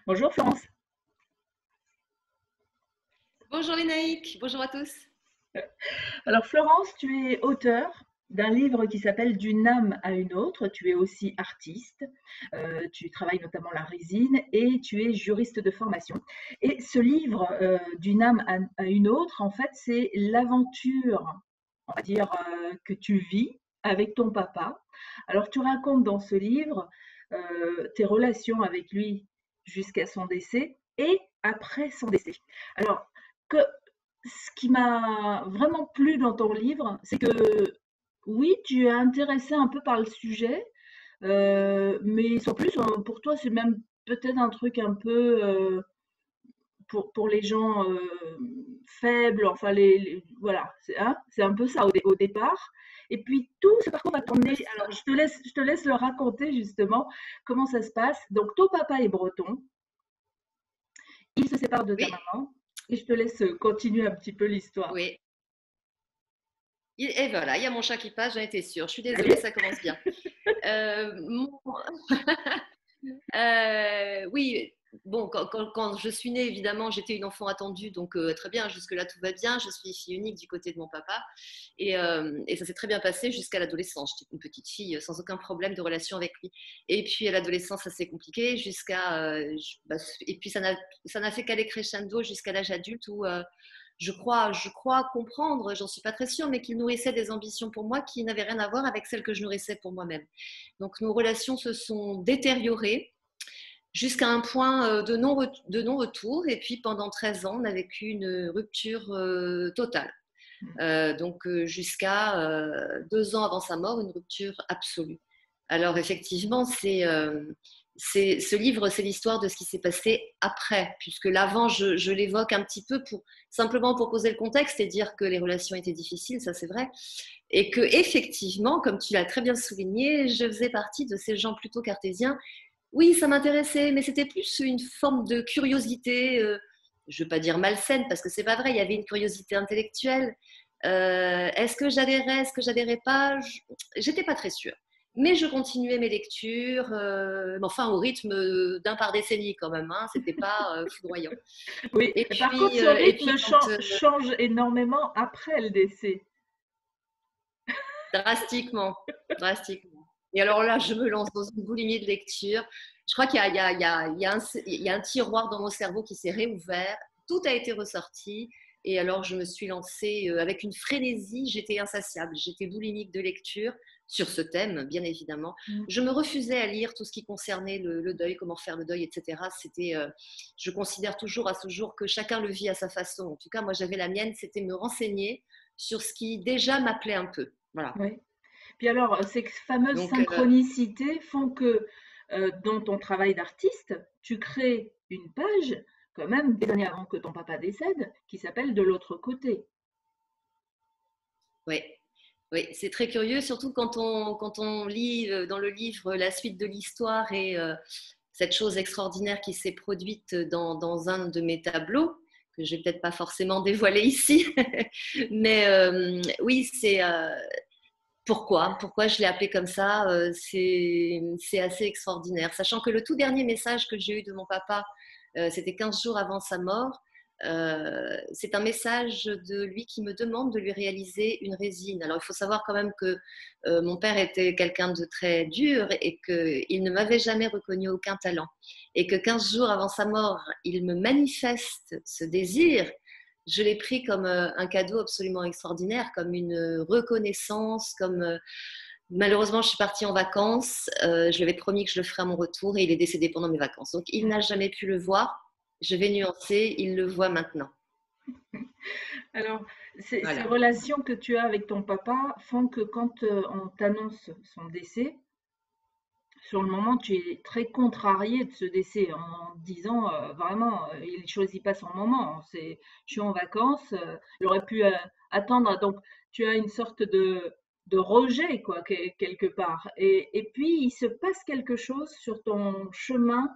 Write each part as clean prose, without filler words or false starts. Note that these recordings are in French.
Bonjour Florence. Bonjour Lénaïque, bonjour à tous. Alors Florence, tu es auteure d'un livre qui s'appelle D'une âme à une autre. Tu es aussi artiste. Tu travailles notamment la résine et tu es juriste de formation. Et ce livre, D'une âme à une autre, en fait, c'est l'aventure, on va dire, que tu vis avec ton papa. Alors tu racontes dans ce livre tes relations avec lui jusqu'à son décès et après son décès. Alors, que, ce qui m'a vraiment plu dans ton livre, c'est que oui, tu es intéressé un peu par le sujet, mais sans plus, pour toi, c'est même peut-être un truc un peu pour les gens faibles, enfin, voilà, c'est hein, c'est un peu ça au départ. Et puis tout ce parcours va Ouais, t'emmener. c'est Alors, ça. je te laisse le raconter justement comment ça se passe. Donc, ton papa est breton, il se sépare de ta Oui, maman, et je te laisse continuer un petit peu l'histoire. oui. Et voilà, il y a mon chat qui passe, j'en étais sûre. Je suis Ça y désolée, est. ça commence bien. Euh, mon- oui, bon, quand je suis née, évidemment, j'étais une enfant attendue, donc très bien, jusque-là tout va bien. Je suis fille unique du côté de mon papa. Et ça s'est très bien passé jusqu'à l'adolescence. J'étais une petite fille sans aucun problème de relation avec lui. Et puis à l'adolescence, ça s'est compliqué et puis ça n'a fait qu'aller crescendo jusqu'à l'âge adulte où je crois comprendre, j'en suis pas très sûre, mais qu'il nourrissait des ambitions pour moi qui n'avaient rien à voir avec celles que je nourrissais pour moi-même. Donc nos relations se sont détériorées jusqu'à un point de non-retour. Et puis pendant 13 ans, on a vécu une rupture totale. Donc jusqu'à 2 ans avant sa mort, une rupture absolue. Alors effectivement, ce livre, c'est l'histoire de ce qui s'est passé après, puisque l'avant, je l'évoque un petit peu simplement pour poser le contexte et dire que les relations étaient difficiles, ça c'est vrai, et que effectivement, comme tu l'as très bien souligné, je faisais partie de ces gens plutôt cartésiens. Oui, ça m'intéressait, mais c'était plus une forme de curiosité. Je ne veux pas dire malsaine, parce que c'est pas vrai. Il y avait une curiosité intellectuelle. Est-ce que j'adhérais, est-ce que j'adhérais pas? J'étais pas très sûre. Mais je continuais mes lectures, mais enfin au rythme d'un par décennie quand même. Hein, c'était pas foudroyant. Oui, Et et par contre, puis, ce euh, et puis rythme quand change énormément après le décès. drastiquement, drastiquement. Et alors là, je me lance dans une boulimie de lecture. Je crois qu'il y a, il y a, il y a, il y a un tiroir dans mon cerveau qui s'est réouvert. Tout a été ressorti. Et alors, je me suis lancée avec une frénésie. J'étais insatiable. J'étais boulimique de lecture sur ce thème, bien évidemment. Mm. Je me refusais à lire tout ce qui concernait le deuil, comment faire le deuil, etc. Je considère toujours à ce jour que chacun le vit à sa façon. En tout cas, moi, j'avais la mienne, c'était me renseigner sur ce qui déjà m'appelait un peu. Voilà. Oui. Puis alors, ces fameuses Donc, synchronicités font que dans ton travail d'artiste, tu crées une page, quand même, des années avant que ton papa décède, qui s'appelle De l'autre côté. oui, oui, c'est très curieux, surtout quand on lit dans le livre la suite de l'histoire et cette chose extraordinaire qui s'est produite dans un de mes tableaux, que je vais peut-être pas forcément dévoiler ici. Mais oui, pourquoi je l'ai appelé comme ça, c'est assez extraordinaire. Sachant que le tout dernier message que j'ai eu de mon papa, c'était 15 jours avant sa mort. C'est un message de lui qui me demande de lui réaliser une résine. Alors il faut savoir quand même que mon père était quelqu'un de très dur et qu'il ne m'avait jamais reconnu aucun talent. Et que 15 jours avant sa mort, il me manifeste ce désir. Je l'ai pris comme un cadeau absolument extraordinaire, comme une reconnaissance, malheureusement, je suis partie en vacances. Je lui avais promis que je le ferais à mon retour et il est décédé pendant mes vacances. Donc, il n'a jamais pu le voir. Je vais nuancer, il le voit maintenant. Alors, ces Voilà. relations que tu as avec ton papa font que quand on t'annonce son décès, sur le moment, tu es très contrarié de ce décès en disant vraiment, il ne choisit pas son moment. Je suis en vacances, il aurait pu attendre. Donc, tu as une sorte de rejet, quoi, quelque part. Et puis, il se passe quelque chose sur ton chemin,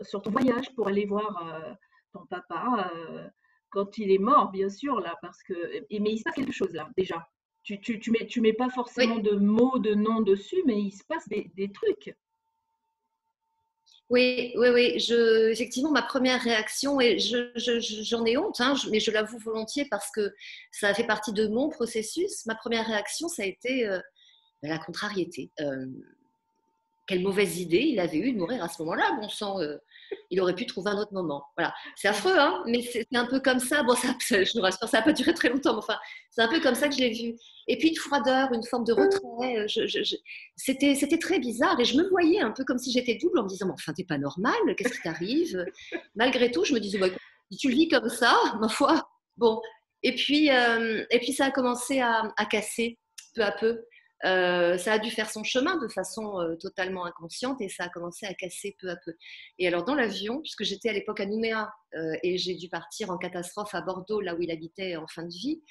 sur ton voyage pour aller voir ton papa quand il est mort, bien sûr, là, parce que. Mais il se passe quelque chose là, déjà. Tu mets pas Oui, forcément de mots, de noms dessus, mais il se passe des trucs. Oui, oui, oui. Effectivement, ma première réaction, et j'en ai honte, hein, mais je l'avoue volontiers parce que ça a fait partie de mon processus. Ma première réaction, ça a été la contrariété. Quelle mauvaise idée il avait eu de mourir à ce moment-là, bon sang. Il aurait pu trouver un autre moment. Voilà, c'est affreux, hein, mais c'est un peu comme ça. Bon, je nous rassure, ça n'a pas duré très longtemps, mais enfin, c'est un peu comme ça que je l'ai vu. Et puis une froideur, une forme de retrait. C'était très bizarre, et je me voyais un peu comme si j'étais double en me disant, mais enfin, t'es pas normal, qu'est-ce qui t'arrive? Malgré tout, je me disais, bah, écoute, si tu le vis comme ça, ma foi, bon. Et puis ça a commencé à casser peu à peu. Ça a dû faire son chemin de façon totalement inconsciente, et ça a commencé à casser peu à peu. Et alors dans l'avion, puisque j'étais à l'époque à Nouméa et j'ai dû partir en catastrophe à Bordeaux, là où il habitait en fin de vie,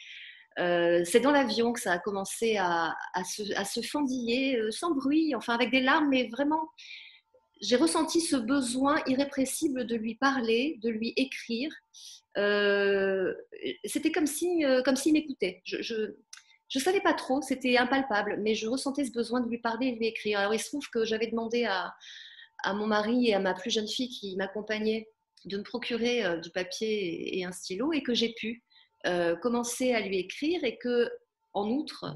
c'est dans l'avion que ça a commencé à se fendiller sans bruit, enfin avec des larmes, mais vraiment, j'ai ressenti ce besoin irrépressible de lui parler, de lui écrire. Euh, C'était comme s'il m'écoutait. Je savais pas trop, c'était impalpable, mais je ressentais ce besoin de lui parler et de lui écrire. Alors il se trouve que j'avais demandé à mon mari et à ma plus jeune fille qui m'accompagnait de me procurer du papier et un stylo, et que j'ai pu commencer à lui écrire, et que, en outre,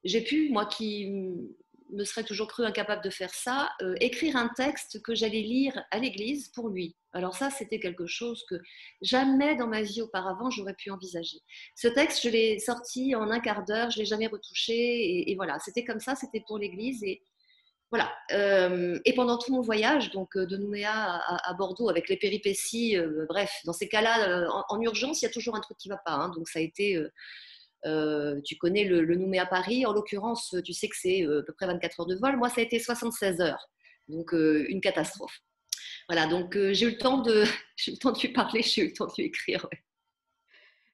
j'ai pu, moi qui me serais toujours cru incapable de faire ça, écrire un texte que j'allais lire à l'église pour lui. Alors ça, c'était quelque chose que jamais dans ma vie auparavant, j'aurais pu envisager. Ce texte, je l'ai sorti en un quart d'heure, je ne l'ai jamais retouché, et voilà, c'était comme ça, c'était pour l'église, et voilà. Et pendant tout mon voyage, donc de Nouméa à Bordeaux, avec les péripéties, bref, dans ces cas-là, en urgence, il y a toujours un truc qui ne va pas, hein, donc ça a été tu connais le Nouméa Paris, en l'occurrence, tu sais que c'est à peu près 24 heures de vol. Moi, ça a été 76 heures, donc une catastrophe. Voilà, donc j'ai eu le temps de, j'ai eu le temps de lui parler, j'ai eu le temps de lui écrire. Ouais.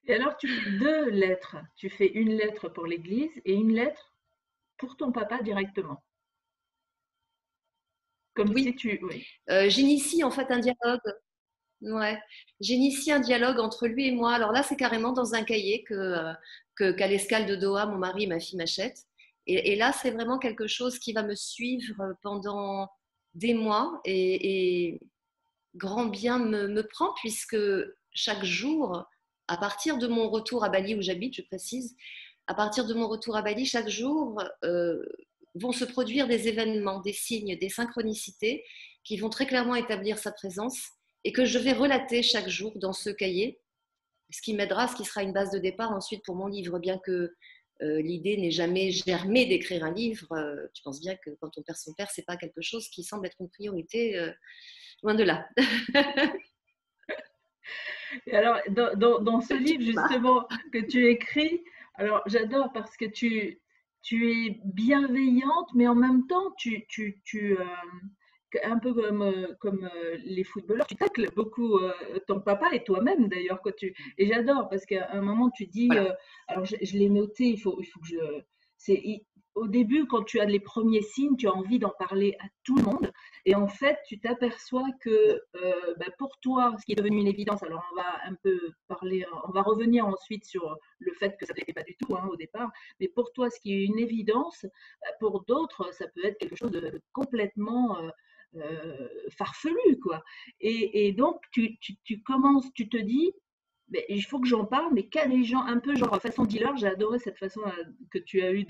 Et alors, tu fais 2 lettres. Tu fais une lettre pour l'église et une lettre pour ton papa directement. Comme si Oui, tu oui. j'initie en fait un dialogue. Ouais, j'initie un dialogue entre lui et moi. Alors là, c'est carrément dans un cahier qu'à l'escale de Doha, mon mari et ma fille m'achètent. Et là, c'est vraiment quelque chose qui va me suivre pendant des mois, et grand bien me prend, puisque chaque jour, à partir de mon retour à Bali où j'habite, je précise, à partir de mon retour à Bali, chaque jour vont se produire des événements, des signes, des synchronicités qui vont très clairement établir sa présence, et que je vais relater chaque jour dans ce cahier, ce qui m'aidera, ce qui sera une base de départ ensuite pour mon livre, bien que l'idée n'ait jamais germé d'écrire un livre. Tu penses bien que quand on perd son père, c'est pas quelque chose qui semble être une priorité, loin de là. Et alors, dans ce livre, justement, que tu écris, alors j'adore parce que tu es bienveillante, mais en même temps, un peu comme les footballeurs, tu tacles beaucoup ton papa et toi-même d'ailleurs. Et j'adore parce qu'à un moment, tu dis, Voilà. alors je l'ai noté, il faut que je. C'est, au début, quand tu as les premiers signes, tu as envie d'en parler à tout le monde. Et en fait, tu t'aperçois que bah, pour toi, ce qui est devenu une évidence, alors on va un peu parler, on va revenir ensuite sur le fait que ça ne l'était pas du tout hein, au départ, mais pour toi, ce qui est une évidence, bah, pour d'autres, ça peut être quelque chose de complètement farfelu, quoi. Et donc, tu commences, tu te dis, mais il faut que j'en parle, mais qu'à des gens un peu genre façon dealer, j'ai adoré cette façon que tu as eu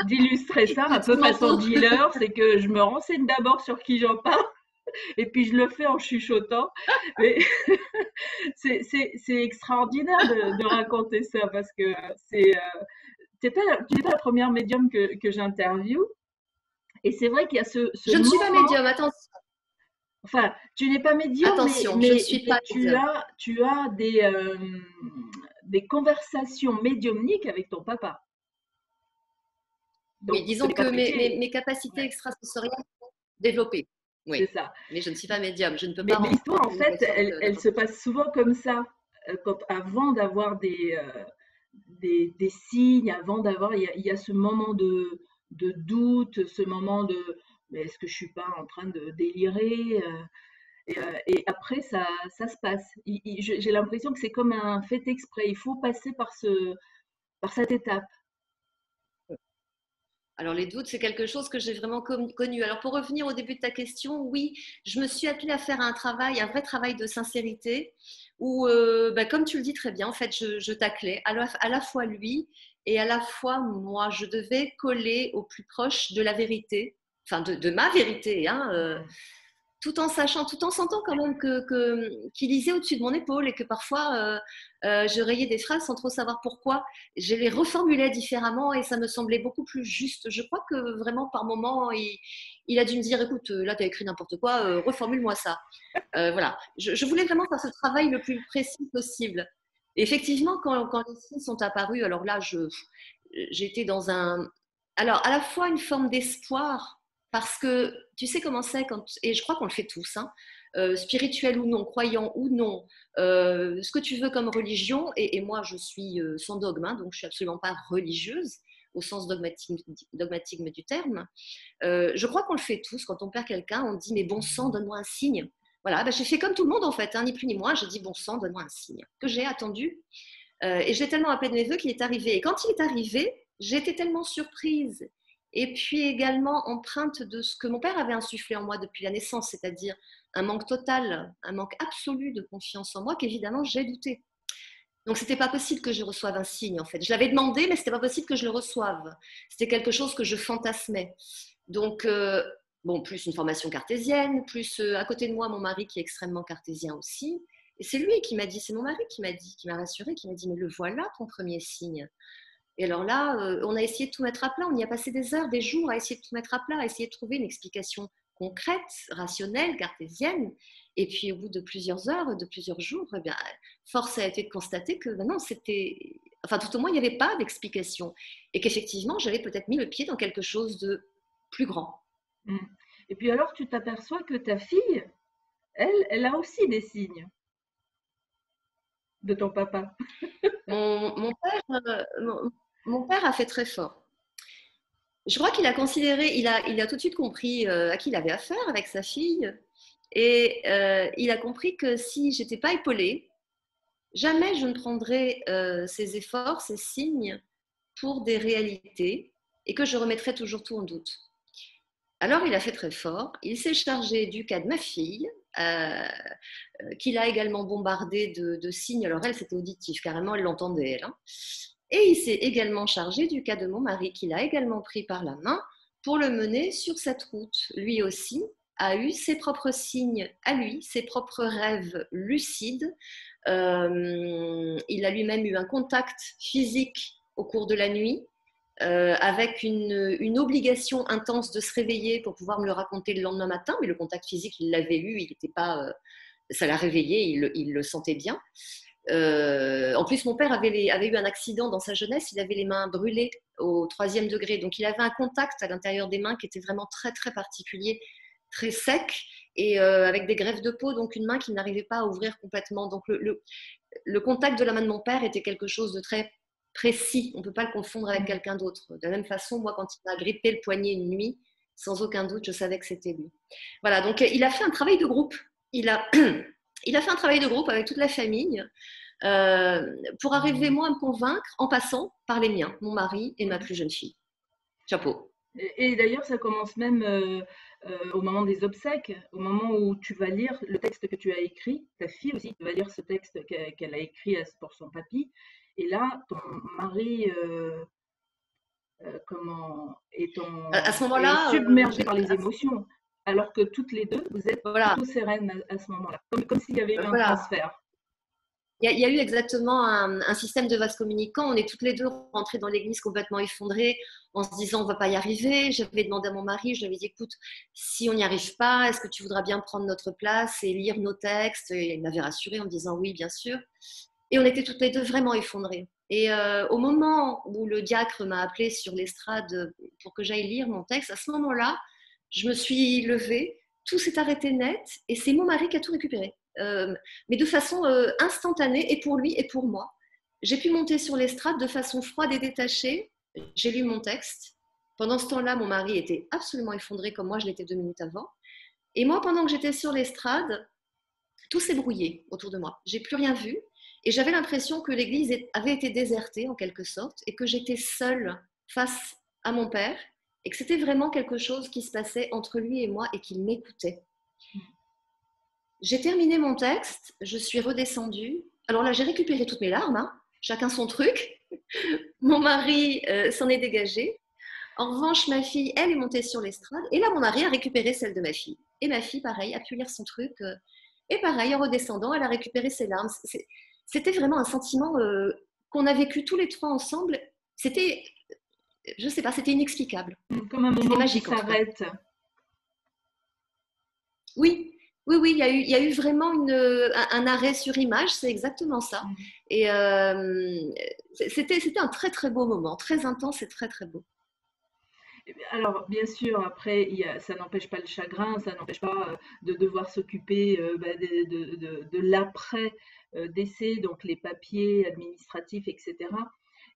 d'illustrer ça, un De peu tourne façon manteau. dealer, c'est que je me renseigne d'abord sur qui j'en parle, et puis je le fais en chuchotant. Mais c'est extraordinaire de raconter ça, parce que tu n'es pas la première médium que j'interviewe, et c'est vrai qu'il y a ce Je ne suis pas moment. médium, attention. Enfin, tu n'es pas médium, Attention, je ne suis mais pas médium. tu as des conversations médiumniques avec ton papa. Oui, Donc, ce disons n'est pas que ton métier. mes capacités Ouais, extrasensorielles sont développées. c'est Oui, ça. mais je ne suis pas médium. Je ne peux pas Mais rentrer en l'histoire, en fait, communication avec elle n'importe se qui. passe souvent comme ça. Avant d'avoir des signes, avant d'avoir, il y a ce moment de doute, ce moment de, mais est-ce que je suis pas en train de délirer? Et après, ça se passe. J'ai l'impression que c'est comme un fait exprès. Il faut passer par cette étape. Alors, les doutes, c'est quelque chose que j'ai vraiment connu. Alors, pour revenir au début de ta question, oui, je me suis attelée à faire un vrai travail de sincérité, où, comme tu le dis très bien, en fait, je taclais à la fois lui et à la fois moi. Je devais coller au plus proche de la vérité, enfin de ma vérité, hein, tout en sachant, tout en sentant quand même qu'il lisait au-dessus de mon épaule et que parfois je rayais des phrases sans trop savoir pourquoi. Je les reformulais différemment et ça me semblait beaucoup plus juste. Je crois que vraiment par moment, il a dû me dire, écoute, là tu as écrit n'importe quoi, reformule-moi ça. Voilà, je voulais vraiment faire ce travail le plus précis possible. Et effectivement, quand les signes sont apparus, alors là, j'étais dans alors à la fois une forme d'espoir, parce que tu sais comment c'est, et je crois qu'on le fait tous, hein, spirituel ou non, croyant ou non, ce que tu veux comme religion, et moi je suis sans dogme, hein, donc je suis absolument pas religieuse au sens dogmatique du terme. Je crois qu'on le fait tous, quand on perd quelqu'un, on dit mais bon sang, donne-moi un signe. Voilà, j'ai fait comme tout le monde en fait, hein, ni plus ni moins, j'ai dit bon sang, donne-moi un signe, que j'ai attendu. Et je l'ai tellement appelé de mes voeux qu'il est arrivé. Et quand il est arrivé, j'étais tellement surprise. Et puis également empreinte de ce que mon père avait insufflé en moi depuis la naissance, c'est-à-dire un manque total, un manque absolu de confiance en moi, qu'évidemment j'ai douté. Donc c'était pas possible que je reçoive un signe en fait. Je l'avais demandé, mais c'était pas possible que je le reçoive. C'était quelque chose que je fantasmais. Donc bon, plus une formation cartésienne, plus à côté de moi mon mari qui est extrêmement cartésien aussi. Et c'est lui qui m'a dit, c'est mon mari qui m'a dit, qui m'a rassuré, qui m'a dit, mais le voilà ton premier signe. Et alors là, on a essayé de tout mettre à plat, on y a passé des heures, des jours à essayer de tout mettre à plat, à essayer de trouver une explication concrète, rationnelle, cartésienne. Et puis au bout de plusieurs heures, de plusieurs jours, eh bien, force a été de constater que non, c'était... Enfin, tout au moins, il n'y avait pas d'explication. Et qu'effectivement, j'avais peut-être mis le pied dans quelque chose de plus grand. Et puis alors, tu t'aperçois que ta fille, elle a aussi des signes de ton papa. Mon père a fait très fort. Je crois qu'il a considéré, il a tout de suite compris à qui il avait affaire avec sa fille. Et il a compris que si j'étais pas épaulée, jamais je ne prendrais ces efforts, ces signes pour des réalités et que je remettrais toujours tout en doute. Alors il a fait très fort. Il s'est chargé du cas de ma fille, qu'il a également bombardé de signes. Alors elle, c'était auditif, carrément, elle l'entendait, elle. Hein. Et il s'est également chargé du cas de mon mari, qu'il a également pris par la main pour le mener sur cette route. Lui aussi a eu ses propres signes à lui, ses propres rêves lucides. Il a lui-même eu un contact physique au cours de la nuit, avec une obligation intense de se réveiller pour pouvoir me le raconter le lendemain matin. Mais le contact physique, il l'avait eu, il n'était pas, ça l'a réveillé, il le sentait bien. En plus, mon père avait eu un accident dans sa jeunesse, il avait les mains brûlées au 3e degré, donc il avait un contact à l'intérieur des mains qui était vraiment très très particulier, très sec, et avec des greffes de peau, donc une main qui n'arrivait pas à ouvrir complètement. Donc le contact de la main de mon père était quelque chose de très précis, on ne peut pas le confondre avec quelqu'un d'autre. De la même façon, moi, quand il m'a grippé le poignet une nuit, sans aucun doute, je savais que c'était lui. Voilà, donc il a fait un travail de groupe. Il a fait un travail de groupe avec toute la famille pour arriver, moi, à me convaincre en passant par les miens, mon mari et ma plus jeune fille. Chapeau. Et d'ailleurs, ça commence même au moment des obsèques, au moment où tu vas lire le texte que tu as écrit. Ta fille aussi va lire ce texte qu'elle a écrit pour son papy. Et là, ton mari À ce est moment-là, submergé par les émotions, alors que toutes les deux, vous êtes voilà, plutôt sereines à ce moment-là, comme s'il y avait eu un voilà. transfert. Il y a eu exactement un système de vase communicant. On est toutes les deux rentrées dans l'église complètement effondrées en se disant on ne va pas y arriver. J'avais demandé à mon mari, je lui avais dit écoute, si on n'y arrive pas, est-ce que tu voudras bien prendre notre place et lire nos textes? Et il m'avait rassurée en me disant oui, bien sûr. Et on était toutes les deux vraiment effondrées. Et au moment où le diacre m'a appelée sur l'estrade pour que j'aille lire mon texte, à ce moment-là, je me suis levée, tout s'est arrêté net et c'est mon mari qui a tout récupéré. Mais de façon instantanée, et pour lui et pour moi. J'ai pu monter sur l'estrade de façon froide et détachée. J'ai lu mon texte. Pendant ce temps-là, mon mari était absolument effondré comme moi, je l'étais 2 minutes avant. Et moi, pendant que j'étais sur l'estrade, tout s'est brouillé autour de moi. J'ai plus rien vu. Et j'avais l'impression que l'église avait été désertée en quelque sorte et que j'étais seule face à mon père et que c'était vraiment quelque chose qui se passait entre lui et moi et qu'il m'écoutait. J'ai terminé mon texte, je suis redescendue. Alors là, j'ai récupéré toutes mes larmes, hein, chacun son truc. Mon mari s'en est dégagé. En revanche, ma fille, elle est montée sur l'estrade. Et là, mon mari a récupéré celle de ma fille. Et ma fille, pareil, a pu lire son truc. Et pareil, en redescendant, elle a récupéré ses larmes. C'était vraiment un sentiment qu'on a vécu tous les trois ensemble. C'était, je ne sais pas, c'était inexplicable. Comme un C'était moment qui magique, en tout cas. s'arrête. Oui, oui, oui, il y a eu vraiment un arrêt sur image, c'est exactement ça. Et c'était un très, très beau moment, très intense et très, très beau. Alors, bien sûr, après, ça n'empêche pas le chagrin, ça n'empêche pas de devoir s'occuper de l'après décès, donc les papiers administratifs, etc.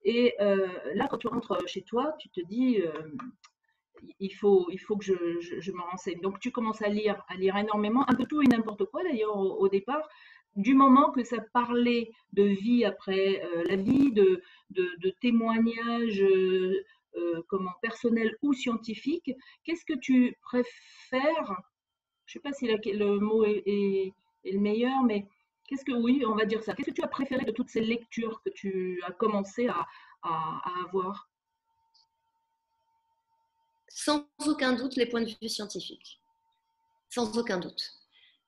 Et là, quand tu rentres chez toi, tu te dis, il faut que je me renseigne. Donc, tu commences à lire énormément, un peu tout et n'importe quoi d'ailleurs au départ, du moment que ça parlait de vie après la vie, de témoignages comment, personnels ou scientifiques. Qu'est-ce que tu préfères? Je ne sais pas si le mot est le meilleur, mais qu'est-ce que, oui, on va dire ça. Qu'est-ce que tu as préféré de toutes ces lectures que tu as commencé à avoir? Sans aucun doute, les points de vue scientifiques. Sans aucun doute.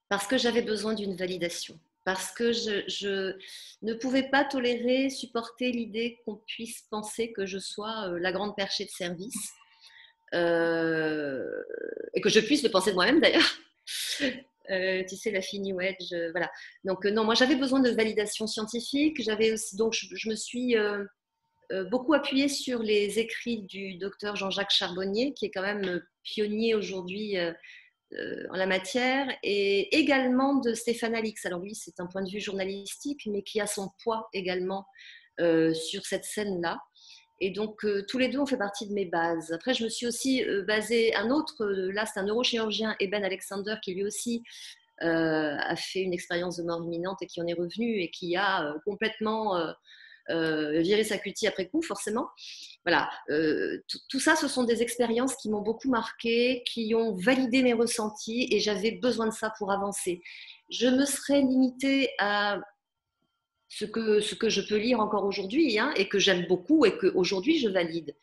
Parce que j'avais besoin d'une validation. Parce que je ne pouvais pas tolérer, supporter l'idée qu'on puisse penser que je sois la grande perchée de service. Et que je puisse le penser de moi-même d'ailleurs. Tu sais, la fille New Age, voilà. Donc non, moi j'avais besoin de validation scientifique. J'avais aussi, donc je me suis beaucoup appuyée sur les écrits du docteur Jean-Jacques Charbonnier, qui est quand même pionnier aujourd'hui en la matière, et également de Stéphane Alix. Alors lui, c'est un point de vue journalistique, mais qui a son poids également sur cette scène-là. Et donc, tous les deux ont fait partie de mes bases. Après, je me suis aussi basée, un autre, là, c'est un neurochirurgien, Eben Alexander, qui lui aussi a fait une expérience de mort imminente et qui en est revenu et qui a complètement viré sa cutie après coup, forcément. Voilà, tout ça, ce sont des expériences qui m'ont beaucoup marquée, qui ont validé mes ressentis et j'avais besoin de ça pour avancer. Je me serais limitée à ce que je peux lire encore aujourd'hui hein, et que j'aime beaucoup et qu'aujourd'hui je valide.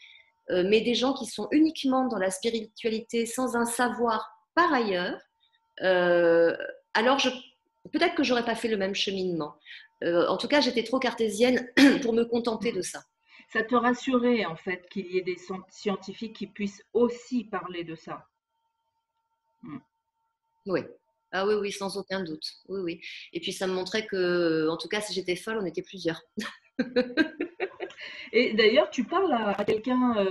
Mais des gens qui sont uniquement dans la spiritualité sans un savoir par ailleurs, euh, alors peut-être que j'aurais pas fait le même cheminement. En tout cas, j'étais trop cartésienne pour me contenter de ça. Ça te rassurait en fait qu'il y ait des scientifiques qui puissent aussi parler de ça. Oui. Ah oui, oui, sans aucun doute. Oui, oui. Et puis ça me montrait que, en tout cas, si j'étais folle, on était plusieurs. Et d'ailleurs, tu parles à quelqu'un,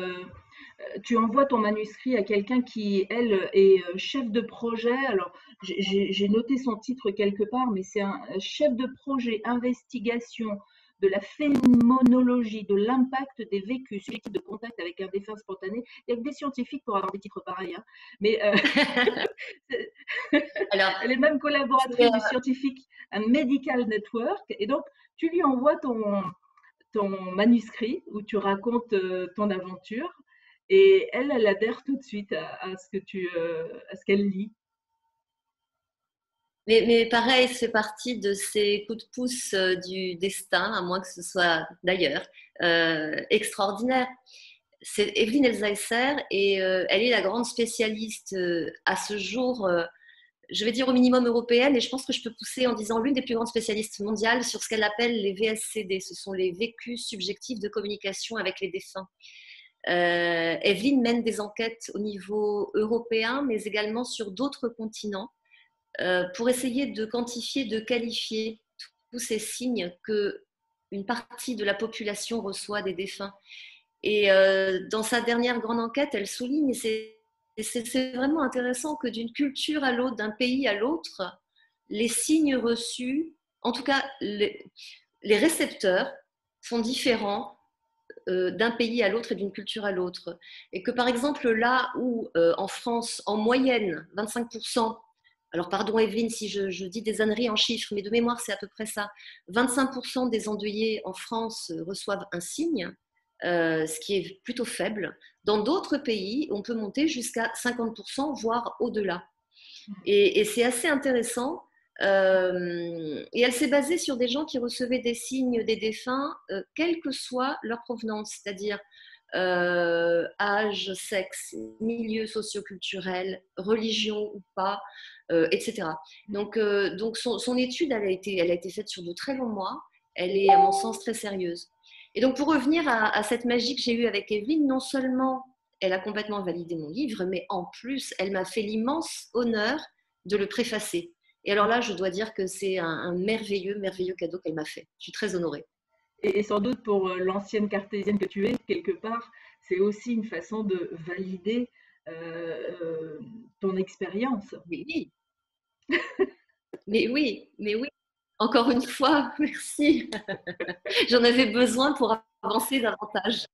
tu envoies ton manuscrit à quelqu'un qui, elle, est chef de projet. Alors, j'ai noté son titre quelque part, mais c'est un chef de projet investigation de la phénoménologie de l'impact des vécus subjectifs de contact avec un défunt spontané. Il y a que des scientifiques pour avoir des titres pareils, hein. Mais Alors, elle est même collaboratrice du Scientific Medical Network. Et donc, tu lui envoies ton manuscrit où tu racontes ton aventure et elle adhère tout de suite à ce que à ce qu'elle lit. mais pareil, c'est partie de ces coups de pouce du destin, à moins que ce soit d'ailleurs extraordinaire. C'est Evelyne Elsässer et elle est la grande spécialiste à ce jour, je vais dire au minimum européenne, et je pense que je peux pousser en disant l'une des plus grandes spécialistes mondiales sur ce qu'elle appelle les VSCD. Ce sont les vécus subjectifs de communication avec les défunts. Evelyne mène des enquêtes au niveau européen, mais également sur d'autres continents, pour essayer de quantifier, de qualifier tous ces signes que une partie de la population reçoit des défunts. Et dans sa dernière grande enquête, elle souligne, et c'est vraiment intéressant que d'une culture à l'autre, d'un pays à l'autre, les signes reçus, en tout cas les récepteurs, sont différents d'un pays à l'autre et d'une culture à l'autre. Et que par exemple, là où en France, en moyenne, 25%, alors pardon Evelyne si je dis des âneries en chiffres, mais de mémoire c'est à peu près ça, 25% des endeuillés en France reçoivent un signe, ce qui est plutôt faible. Dans d'autres pays, on peut monter jusqu'à 50%, voire au-delà. Et c'est assez intéressant. Et elle s'est basée sur des gens qui recevaient des signes des défunts, quelle que soit leur provenance, c'est-à-dire âge, sexe, milieu socio-culturel, religion ou pas, etc. Donc son étude, elle a été faite sur de très longs mois. Elle est, à mon sens, très sérieuse. Et donc, pour revenir à cette magie que j'ai eue avec Evelyne, non seulement elle a complètement validé mon livre, mais en plus, elle m'a fait l'immense honneur de le préfacer. Et alors là, je dois dire que c'est un merveilleux, merveilleux cadeau qu'elle m'a fait. Je suis très honorée. Et sans doute pour l'ancienne cartésienne que tu es, quelque part, c'est aussi une façon de valider ton expérience. Oui, mais oui. Encore une fois, merci. J'en avais besoin pour avancer davantage.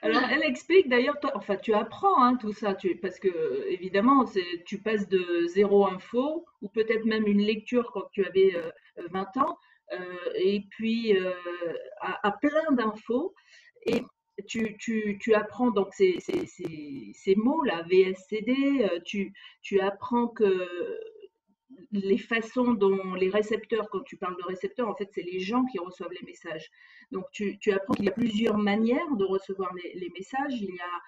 Alors, elle explique d'ailleurs, toi, enfin, tu apprends hein, tout ça, parce que évidemment, tu passes de zéro info, ou peut-être même une lecture quand tu avais 20 ans, et puis à plein d'infos, et tu apprends donc ces mots, là, VSCD, tu apprends que les façons dont les récepteurs, quand tu parles de récepteurs, en fait, c'est les gens qui reçoivent les messages. Donc, tu apprends qu'il y a plusieurs manières de recevoir les messages. Il y a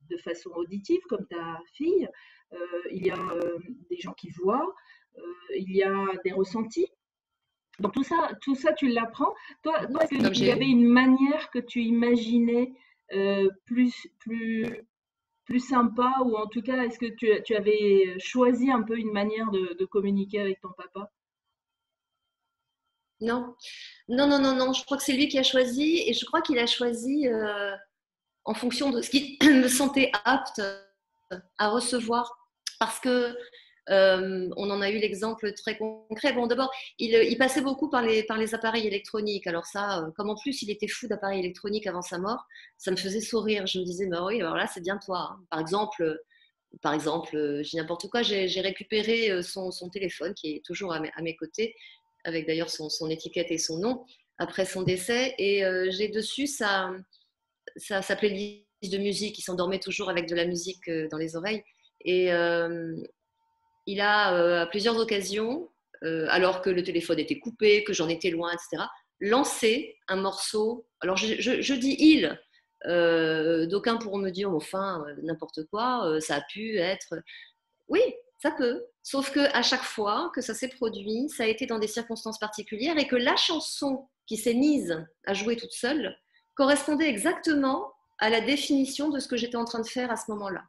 de façon auditive, comme ta fille. Il y a des gens qui voient. Il y a des ressentis. Donc, tout ça, tu l'apprends. Toi, est-ce Comme qu'il y avait une manière que tu imaginais plus sympa, ou en tout cas, est-ce que tu avais choisi un peu une manière de communiquer avec ton papa? Non, non, non, non, non. Je crois que c'est lui qui a choisi et je crois qu'il a choisi en fonction de ce qu'il me sentait apte à recevoir. Parce que on en a eu l'exemple très concret. Bon, d'abord, il passait beaucoup par les appareils électroniques. Alors ça, comme en plus il était fou d'appareils électroniques avant sa mort, ça me faisait sourire. Je me disais, bah oui, alors là, c'est bien toi, hein. Par exemple, j'ai n'importe quoi, j'ai récupéré son téléphone qui est toujours à mes côtés, avec d'ailleurs son étiquette et son nom, après son décès. Et j'ai dessus sa playlist de musique. Il s'endormait toujours avec de la musique dans les oreilles. Et il a, à plusieurs occasions, alors que le téléphone était coupé, que j'en étais loin, etc., lancé un morceau. Alors je dis il, d'aucuns pourront me dire, enfin, n'importe quoi, ça a pu être. Oui, ça peut. Sauf que à chaque fois que ça s'est produit, ça a été dans des circonstances particulières et que la chanson qui s'est mise à jouer toute seule correspondait exactement à la définition de ce que j'étais en train de faire à ce moment-là.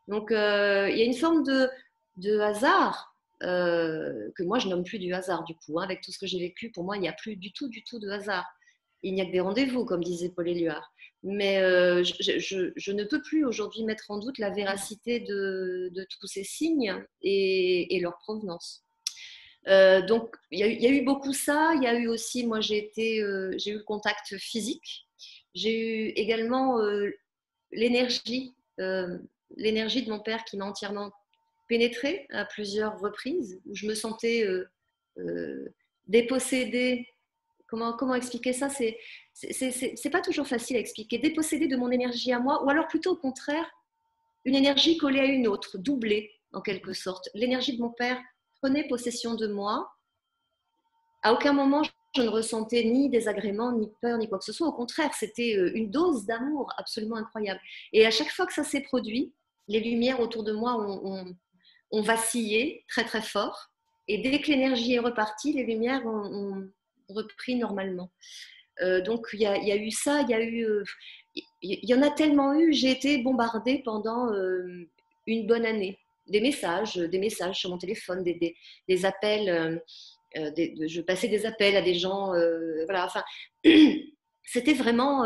Donc, il y a une forme de hasard que moi, je nomme plus du hasard, du coup. Hein. Avec tout ce que j'ai vécu, pour moi, il n'y a plus du tout de hasard. Il n'y a que des rendez-vous, comme disait Paul Éluard. Mais je ne peux plus aujourd'hui mettre en doute la véracité de tous ces signes et leur provenance. Donc, il y a eu beaucoup ça. Il y a eu aussi, moi, j'ai eu le contact physique. J'ai eu également l'énergie, euh, l'énergie de mon père qui m'a entièrement pénétrée à plusieurs reprises, où je me sentais dépossédée. Comment expliquer ça? C'est pas toujours facile à expliquer. Dépossédée de mon énergie à moi, ou alors plutôt au contraire, une énergie collée à une autre, doublée en quelque sorte. L'énergie de mon père prenait possession de moi. À aucun moment, je ne ressentais ni désagrément, ni peur, ni quoi que ce soit. Au contraire, c'était une dose d'amour absolument incroyable. Et à chaque fois que ça s'est produit, les lumières autour de moi ont vacillé très très fort. Et dès que l'énergie est repartie, les lumières ont repris normalement. Donc il y a eu ça, il y en a tellement eu. J'ai été bombardée pendant une bonne année. Des messages sur mon téléphone, des appels. Je passais des appels à des gens. Voilà, enfin, c'était vraiment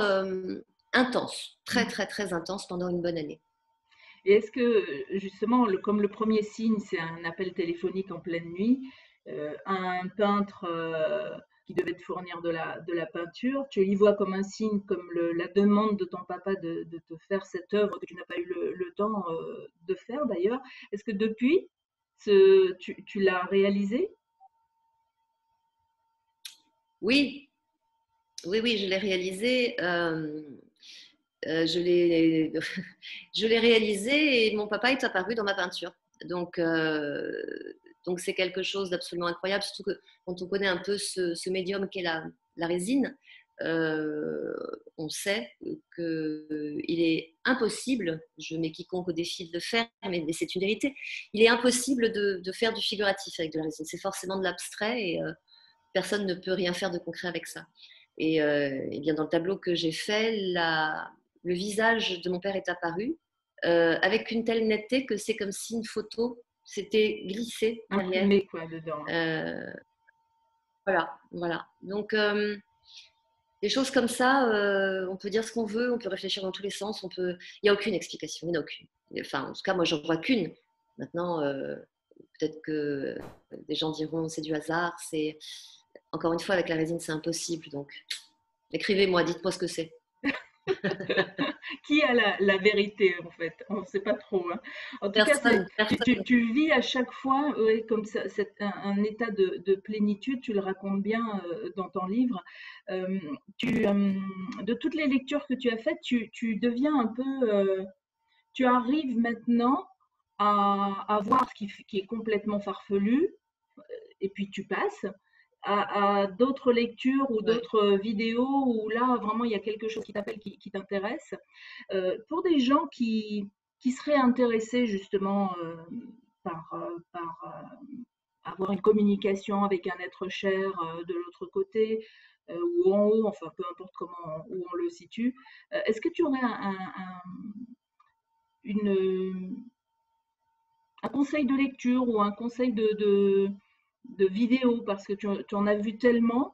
intense, très très très intense pendant une bonne année. Et est-ce que justement, comme le premier signe, c'est un appel téléphonique en pleine nuit, un peintre qui devait te fournir de la peinture, tu y vois comme un signe, comme la demande de ton papa de te faire cette œuvre que tu n'as pas eu le temps de faire d'ailleurs. Est-ce que depuis, tu l'as réalisé? Oui, Oui, oui, je l'ai réalisé. Je l'ai je l'ai réalisé et mon papa est apparu dans ma peinture. Donc, euh, donc c'est quelque chose d'absolument incroyable, surtout que quand on connaît un peu ce médium qu'est la résine, euh, on sait qu'il est impossible, je mets quiconque au défi de le faire, mais c'est une vérité, il est impossible de faire du figuratif avec de la résine. C'est forcément de l'abstrait et personne ne peut rien faire de concret avec ça. Et bien dans le tableau que j'ai fait, le visage de mon père est apparu avec une telle netteté que c'est comme si une photo s'était glissée derrière. Imprimé quoi dedans. Euh, voilà, voilà. Donc des choses comme ça, on peut dire ce qu'on veut, on peut réfléchir dans tous les sens, il n'y a aucune explication, il n'y en a aucune. Enfin, en tout cas, moi, j'en vois qu'une. Maintenant, peut-être que des gens diront c'est du hasard, c'est encore une fois avec la résine, c'est impossible. Donc, écrivez-moi, dites-moi ce que c'est. Qui a la vérité en fait? On ne sait pas trop, hein. En tout cas, Personne, personne. tu vis à chaque fois ouais, comme ça, un état de plénitude, tu le racontes bien dans ton livre. Euh, de toutes les lectures que tu as faites, tu deviens un peu, tu arrives maintenant à voir qui est complètement farfelu, et puis tu passes à d'autres lectures ou Ouais. d'autres vidéos où là, vraiment, il y a quelque chose qui t'appelle, qui t'intéresse. Pour des gens qui seraient intéressés justement par avoir une communication avec un être cher de l'autre côté ou en haut, enfin peu importe où on le situe, est-ce que tu aurais une, un conseil de lecture ou un conseil de vidéo parce que tu en as vu tellement.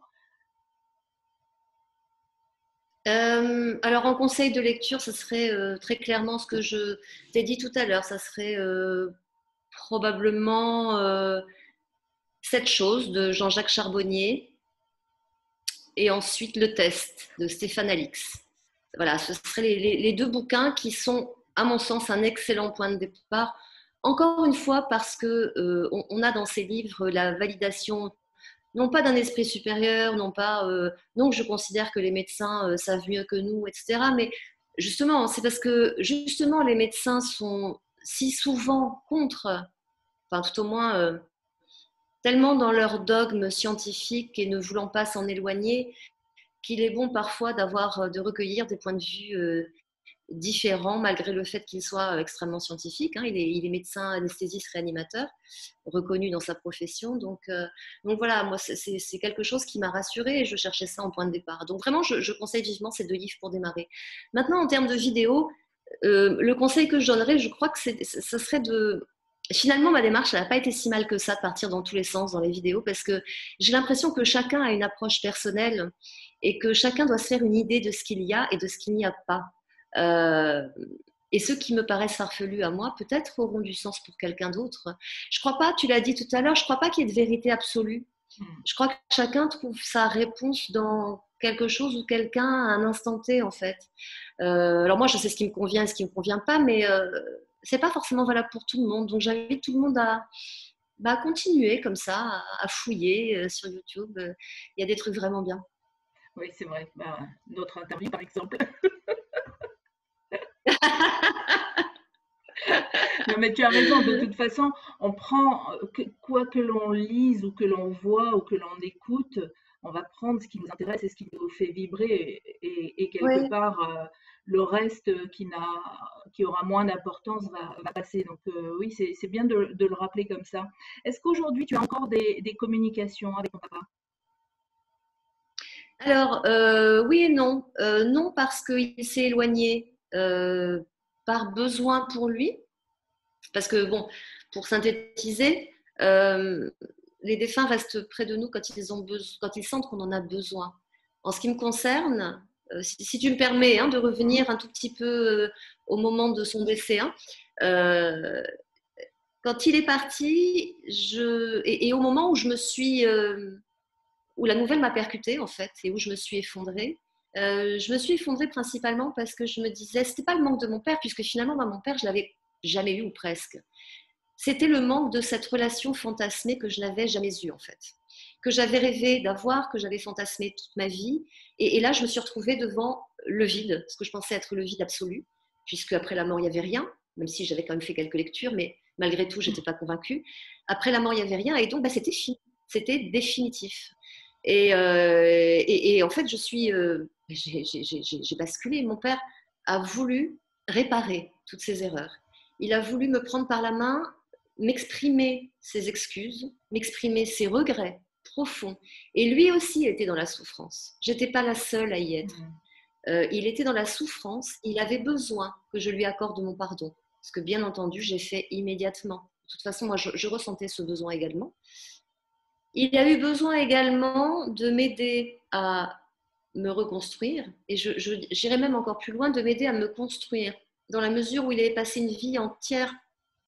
Alors, en conseil de lecture, ce serait très clairement ce que je t'ai dit tout à l'heure. Ça serait probablement Cette chose de Jean-Jacques Charbonnier et ensuite Le Test de Stéphane Alix. Voilà, ce seraient les deux bouquins qui sont, à mon sens, un excellent point de départ. Encore une fois, parce que on a dans ces livres la validation, non pas d'un esprit supérieur, non que je considère que les médecins savent mieux que nous, etc. Mais justement, c'est parce que justement les médecins sont si souvent contre, enfin tout au moins tellement dans leur dogme scientifique et ne voulant pas s'en éloigner, qu'il est bon parfois de recueillir des points de vue différents, malgré le fait qu'il soit extrêmement scientifique. Hein. Il est médecin anesthésiste réanimateur, reconnu dans sa profession. Donc voilà, moi, c'est quelque chose qui m'a rassurée et je cherchais ça en point de départ. Donc vraiment, je conseille vivement ces deux livres pour démarrer. Maintenant, en termes de vidéo, le conseil que je donnerais, je crois que ça serait de... Finalement, ma démarche, elle n'a pas été si mal que ça de partir dans tous les sens dans les vidéos parce que j'ai l'impression que chacun a une approche personnelle et que chacun doit se faire une idée de ce qu'il y a et de ce qu'il n'y a pas. Euh, et ceux qui me paraissent farfelus à moi, peut-être auront du sens pour quelqu'un d'autre. Je crois pas, tu l'as dit tout à l'heure, je crois pas qu'il y ait de vérité absolue. Je crois que chacun trouve sa réponse dans quelque chose ou quelqu'un à un instant T, en fait. Alors moi, je sais ce qui me convient et ce qui me convient pas, mais c'est pas forcément valable pour tout le monde. Donc j'invite tout le monde à continuer comme ça, à fouiller sur YouTube. Il y a des trucs vraiment bien. Oui, c'est vrai. Bah, notre interview, par exemple. Non, mais tu as raison. De toute façon, on prend, quoi que l'on lise ou que l'on voit ou que l'on écoute, on va prendre ce qui nous intéresse et ce qui nous fait vibrer. Et quelque Oui. part, le reste qui aura moins d'importance va passer. Donc, oui, c'est bien de le rappeler comme ça. Est-ce qu'aujourd'hui, tu as encore des communications avec ton papa? Alors, oui et non. Non, parce qu'il s'est éloigné par besoin pour lui. Parce que, bon, pour synthétiser, euh, les défunts restent près de nous quand ils sentent qu'on en a besoin. En ce qui me concerne, si tu me permets hein, de Mhm. revenir un tout petit peu au moment de son décès, hein, euh, quand il est parti, et au moment où où la nouvelle m'a percutée en fait, et où je me suis effondrée, je me suis effondrée principalement parce que je me disais, c'était pas le manque de mon père, puisque finalement, moi, mon père, je l'avais jamais eu ou presque. C'était le manque de cette relation fantasmée que je n'avais jamais eue en fait. que j'avais rêvé d'avoir, que j'avais fantasmé toute ma vie. Et là, je me suis retrouvée devant le vide, ce que je pensais être le vide absolu, puisque après la mort, il n'y avait rien, même si j'avais quand même fait quelques lectures, mais malgré tout, je n'étais pas convaincue. Après la mort, il n'y avait rien, et donc c'était fini, c'était définitif. Et en fait, j'ai basculé. Mon père a voulu réparer toutes ces erreurs. Il a voulu me prendre par la main, m'exprimer ses excuses, m'exprimer ses regrets profonds. Et lui aussi était dans la souffrance. J'étais pas la seule à y être. Il était dans la souffrance. Il avait besoin que je lui accorde mon pardon. Ce que, bien entendu, j'ai fait immédiatement. De toute façon, moi, je ressentais ce besoin également. Il a eu besoin également de m'aider à me reconstruire, et j'irais même encore plus loin, de m'aider à me construire, dans la mesure où il avait passé une vie entière,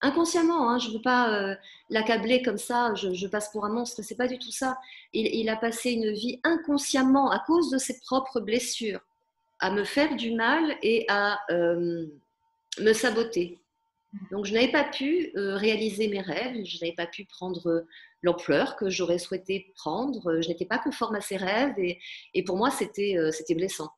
inconsciemment, hein, je ne veux pas l'accabler comme ça, je passe pour un monstre, c'est pas du tout ça. Il a passé une vie inconsciemment, à cause de ses propres blessures, à me faire du mal et à me saboter. Donc, je n'avais pas pu réaliser mes rêves, je n'avais pas pu prendre l'ampleur que j'aurais souhaité prendre, je n'étais pas conforme à ses rêves, et pour moi, c'était blessant.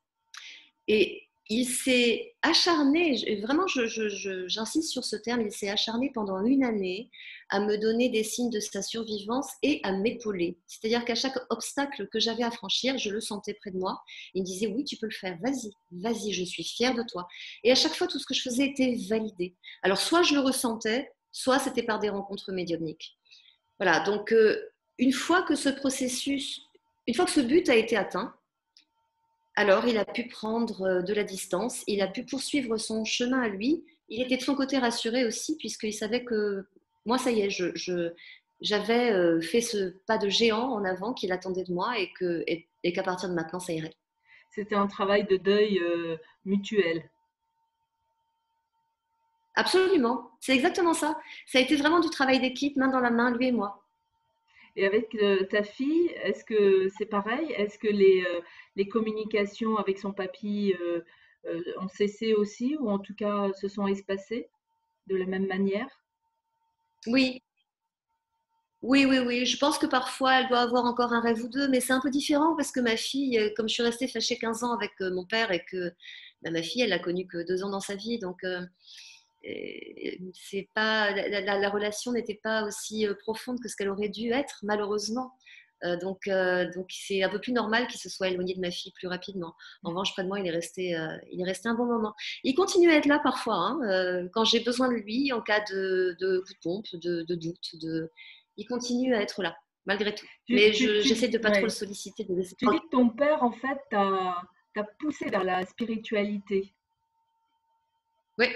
Et il s'est acharné, vraiment, j'insiste sur ce terme, il s'est acharné pendant une année à me donner des signes de sa survivance et à m'épauler. C'est-à-dire qu'à chaque obstacle que j'avais à franchir, je le sentais près de moi. Il me disait, oui, tu peux le faire, vas-y, vas-y, je suis fière de toi. Et à chaque fois, tout ce que je faisais était validé. Alors, soit je le ressentais, soit c'était par des rencontres médiumniques. Voilà, donc une fois que ce processus, une fois que ce but a été atteint, alors, il a pu prendre de la distance, il a pu poursuivre son chemin à lui. Il était de son côté rassuré aussi, puisqu'il savait que moi, ça y est, j'avais fait ce pas de géant en avant qu'il attendait de moi, et qu'à partir de maintenant, ça irait. C'était un travail de deuil mutuel. Absolument, c'est exactement ça. Ça a été vraiment du travail d'équipe, main dans la main, lui et moi. Et avec ta fille, est-ce que c'est pareil? Est-ce que les communications avec son papy ont cessé aussi, ou en tout cas se sont espacées de la même manière? Oui, oui, oui, oui. Je pense que parfois, elle doit avoir encore un rêve ou deux, mais c'est un peu différent parce que ma fille, comme je suis restée fâchée 15 ans avec mon père, et que bah, ma fille, elle l'a connu que 2 ans dans sa vie, donc c'est pas, la relation n'était pas aussi profonde que ce qu'elle aurait dû être, malheureusement. Donc c'est un peu plus normal qu'il se soit éloigné de ma fille plus rapidement. En revanche, près de moi, il est resté un bon moment. Il continue à être là parfois, hein, quand j'ai besoin de lui, en cas de coup de pompe, de doute. Il continue à être là, malgré tout. Mais j'essaie de ne pas trop le Ouais. solliciter, de laisser Tu dis tranquille. que ton père, en fait, t'a poussé vers la spiritualité. Oui,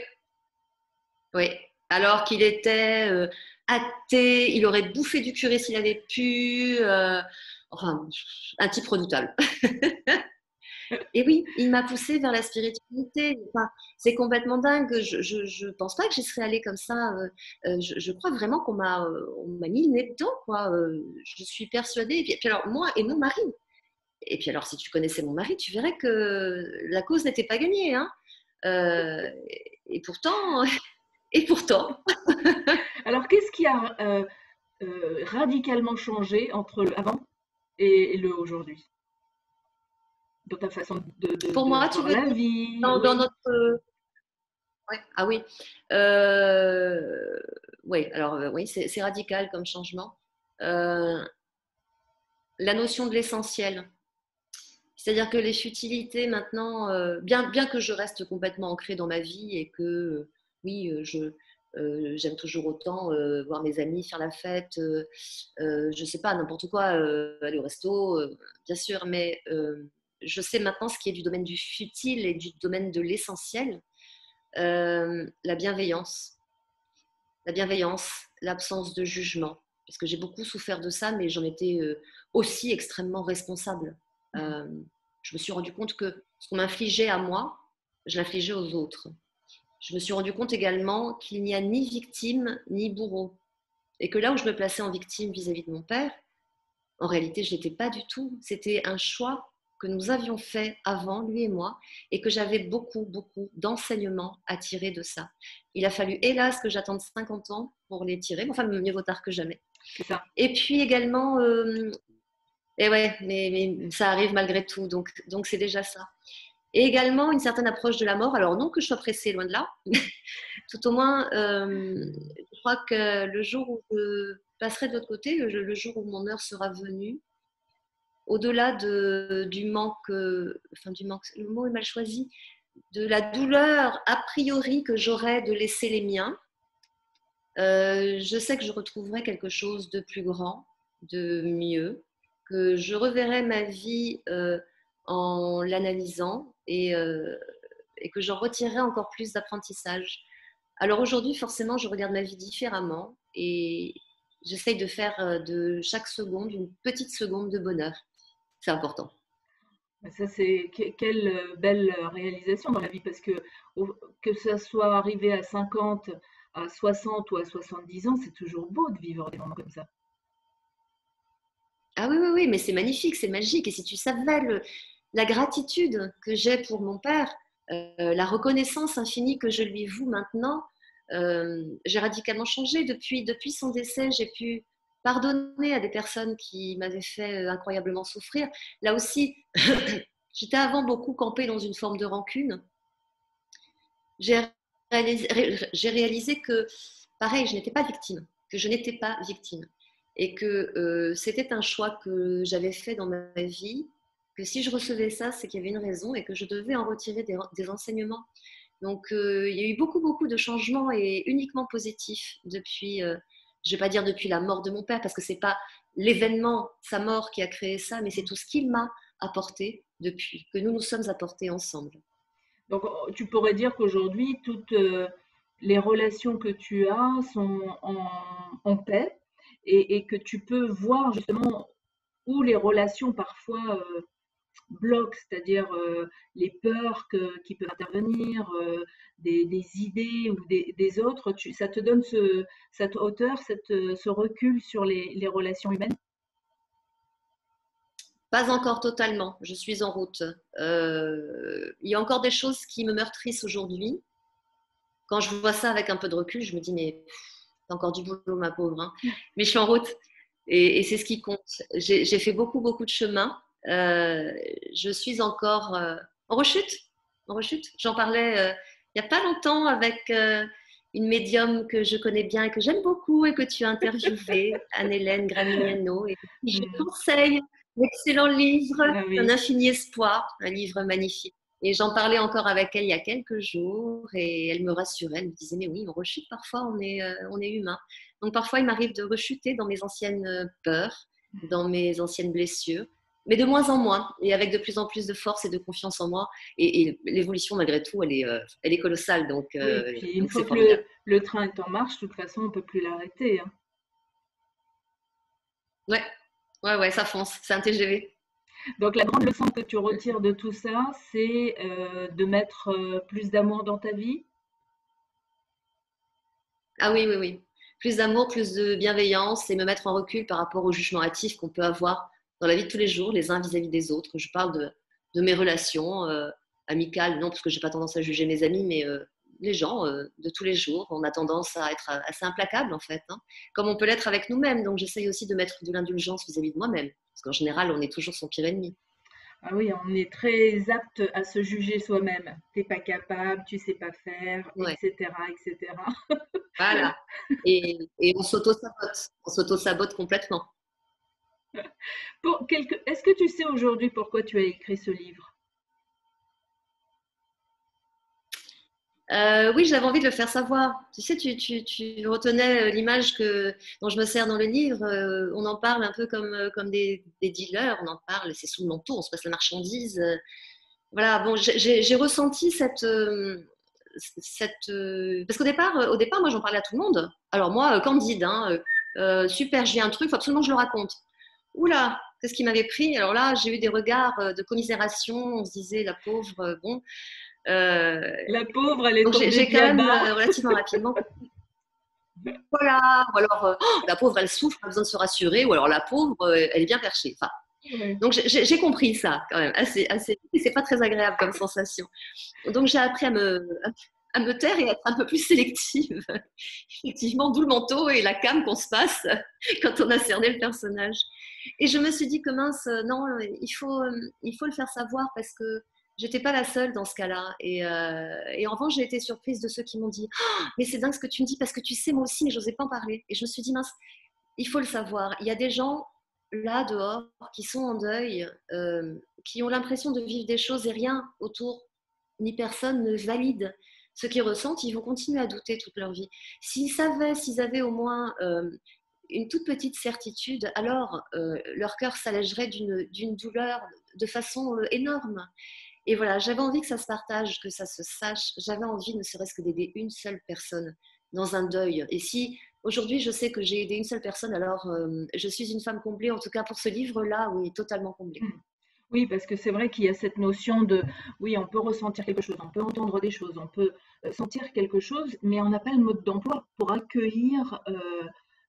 oui. Alors qu'il était athée, il aurait bouffé du curé s'il avait pu. Enfin, un type redoutable. Et oui, il m'a poussée vers la spiritualité. Enfin, c'est complètement dingue. Je pense pas que j'y serais allée comme ça. Je crois vraiment on m'a mis le nez dedans, quoi. Je suis persuadée. Et puis alors, moi et mon mari. Et puis alors, si tu connaissais mon mari, tu verrais que la cause n'était pas gagnée, hein. Euh, et pourtant, et pourtant. Alors, qu'est-ce qui a radicalement changé entre le avant et le aujourd'hui? Dans ta façon Pour moi, de tu voir veux la dire, vie, dans oui. notre. Ouais. Ah oui. Oui, alors oui, c'est radical comme changement. Euh, la notion de l'essentiel. C'est-à-dire que les futilités maintenant, bien que je reste complètement ancrée dans ma vie, et que oui, j'aime toujours autant voir mes amis, faire la fête, je sais pas, n'importe quoi, aller au resto, bien sûr, mais je sais maintenant ce qui est du domaine du futile et du domaine de l'essentiel. La bienveillance. La bienveillance, l'absence de jugement. Parce que j'ai beaucoup souffert de ça, mais j'en étais aussi extrêmement responsable. Euh, je me suis rendu compte que ce qu'on m'infligeait à moi, je l'infligeais aux autres. Je me suis rendu compte également qu'il n'y a ni victime ni bourreau. Et que là où je me plaçais en victime vis-à-vis de mon père, en réalité, je ne l'étais pas du tout. C'était un choix que nous avions fait avant, lui et moi, et que j'avais beaucoup, beaucoup d'enseignements à tirer de ça. Il a fallu, hélas, que j'attende 50 ans pour les tirer, mais enfin, mieux vaut tard que jamais. C'est ça. Et puis également, Et ouais, mais ça arrive malgré tout, donc c'est déjà ça. Et également une certaine approche de la mort. Alors non que je sois pressée, loin de là. Tout au moins, je crois que le jour où je passerai de l'autre côté, le jour où mon heure sera venue, au-delà du manque, enfin du manque, le mot est mal choisi, de la douleur a priori que j'aurais de laisser les miens, je sais que je retrouverai quelque chose de plus grand, de mieux, que je reverrai ma vie en l'analysant et que j'en retirerai encore plus d'apprentissage. Alors aujourd'hui, forcément, je regarde ma vie différemment et j'essaye de faire de chaque seconde une petite seconde de bonheur. C'est important. Ça, c'est quelle belle réalisation dans la vie, parce que que ça soit arrivé à 50, à 60 ou à 70 ans, c'est toujours beau de vivre des moments comme ça. Ah oui, oui, oui, mais c'est magnifique, c'est magique. Et si tu savais la gratitude que j'ai pour mon père, la reconnaissance infinie que je lui voue maintenant, j'ai radicalement changé. Depuis son décès, j'ai pu pardonner à des personnes qui m'avaient fait incroyablement souffrir. Là aussi, j'étais avant beaucoup campée dans une forme de rancune. J'ai j'ai réalisé que, pareil, je n'étais pas victime, que je n'étais pas victime. Et que c'était un choix que j'avais fait dans ma vie, que si je recevais ça, c'est qu'il y avait une raison et que je devais en retirer des enseignements. Donc, il y a eu beaucoup, beaucoup de changements et uniquement positifs depuis, je ne vais pas dire depuis la mort de mon père, parce que ce n'est pas l'événement, sa mort, qui a créé ça, mais c'est tout ce qu'il m'a apporté depuis, que nous nous sommes apportés ensemble. Donc, tu pourrais dire qu'aujourd'hui, toutes les relations que tu as sont en paix, et que tu peux voir justement où les relations parfois bloquent, c'est-à-dire les peurs qui peuvent intervenir, des idées ou des autres. Ça te donne cette hauteur, ce recul sur les relations humaines. Pas encore totalement, je suis en route. Il y a encore des choses qui me meurtrissent aujourd'hui. Quand je vois ça avec un peu de recul, je me dis, mais t'as encore du boulot, ma pauvre, hein. Mais je suis en route et c'est ce qui compte. J'ai fait beaucoup, beaucoup de chemin. Je suis encore en rechute. En rechute. J'en parlais il n'y a pas longtemps avec une médium que je connais bien et que j'aime beaucoup et que tu as interviewée, Anne-Hélène Gramignano. Et je Mm. conseille l'excellent livre Ah Un oui. infini espoir, un livre magnifique. Et j'en parlais encore avec elle il y a quelques jours et elle me rassurait, elle me disait mais oui, on rechute parfois, on est humain. Donc parfois il m'arrive de rechuter dans mes anciennes peurs, dans mes anciennes blessures, mais de moins en moins et avec de plus en plus de force et de confiance en moi. Et l'évolution malgré tout, elle est colossale, Oui, puis une donc fois c'est que formidable. le train est en marche, de toute façon, on ne peut plus l'arrêter, hein. Ouais, ouais, ouais, ça fonce, c'est un TGV. Donc la grande leçon que tu retires de tout ça, c'est de mettre plus d'amour dans ta vie. Ah oui, oui, oui. Plus d'amour, plus de bienveillance et me mettre en recul par rapport au jugement hâtif qu'on peut avoir dans la vie de tous les jours, les uns vis-à-vis des autres. Je parle de mes relations amicales, non, parce que j'ai pas tendance à juger mes amis, mais les gens de tous les jours. On a tendance à être assez implacable, en fait, hein, comme on peut l'être avec nous-mêmes. Donc j'essaye aussi de mettre de l'indulgence vis-à-vis de moi-même, parce qu'en général, on est toujours son pire ennemi. Ah oui, on est très apte à se juger soi-même. T'es pas capable, tu sais pas faire, Ouais, etc., etc. voilà. Et on s'auto-sabote complètement. Est-ce que tu sais aujourd'hui pourquoi tu as écrit ce livre? Oui, j'avais envie de le faire savoir. Tu sais, tu retenais l'image dont je me sers dans le livre. On en parle un peu comme des dealers. On en parle, c'est sous le manteau, on se passe la marchandise. Voilà, bon, j'ai ressenti parce au départ, moi, j'en parlais à tout le monde. Alors moi, candide, hein, super, j'ai un truc, il faut absolument que je le raconte. Oula, qu'est-ce qui m'avait pris? Alors là, j'ai eu des regards de commisération. On se disait, la pauvre, bon. Euh, La pauvre, elle est donc tombée j'ai quand bien même bas. relativement rapidement compris. Voilà, ou alors oh, la pauvre elle souffre, elle a besoin de se rassurer, ou alors la pauvre elle est bien perchée. Enfin, Ouais. donc j'ai compris ça quand même assez vite et c'est pas très agréable comme sensation. Donc j'ai appris à me taire et à être un peu plus sélective. Effectivement, d'où le manteau et la came qu'on se passe quand on a cerné le personnage. Et je me suis dit que mince, non, il faut le faire savoir parce que j'étais pas la seule dans ce cas-là. Et en revanche, j'ai été surprise de ceux qui m'ont dit oh, mais c'est dingue ce que tu me dis parce que tu sais, moi aussi, mais j'osais pas en parler. Et je me suis dit mince, il faut le savoir. Il y a des gens là dehors qui sont en deuil, qui ont l'impression de vivre des choses et rien autour ni personne ne valide ce qu'ils ressentent. Ils vont continuer à douter toute leur vie. S'ils savaient, s'ils avaient au moins une toute petite certitude, alors leur cœur s'allégerait d'une douleur de façon énorme. Et voilà, j'avais envie que ça se partage, que ça se sache. J'avais envie ne serait-ce que d'aider une seule personne dans un deuil. Et si aujourd'hui je sais que j'ai aidé une seule personne, alors je suis une femme comblée. En tout cas pour ce livre-là, oui, totalement comblée. Oui, parce que c'est vrai qu'il y a cette notion de, oui, on peut ressentir quelque chose, on peut entendre des choses, on peut sentir quelque chose, mais on n'a pas le mode d'emploi pour accueillir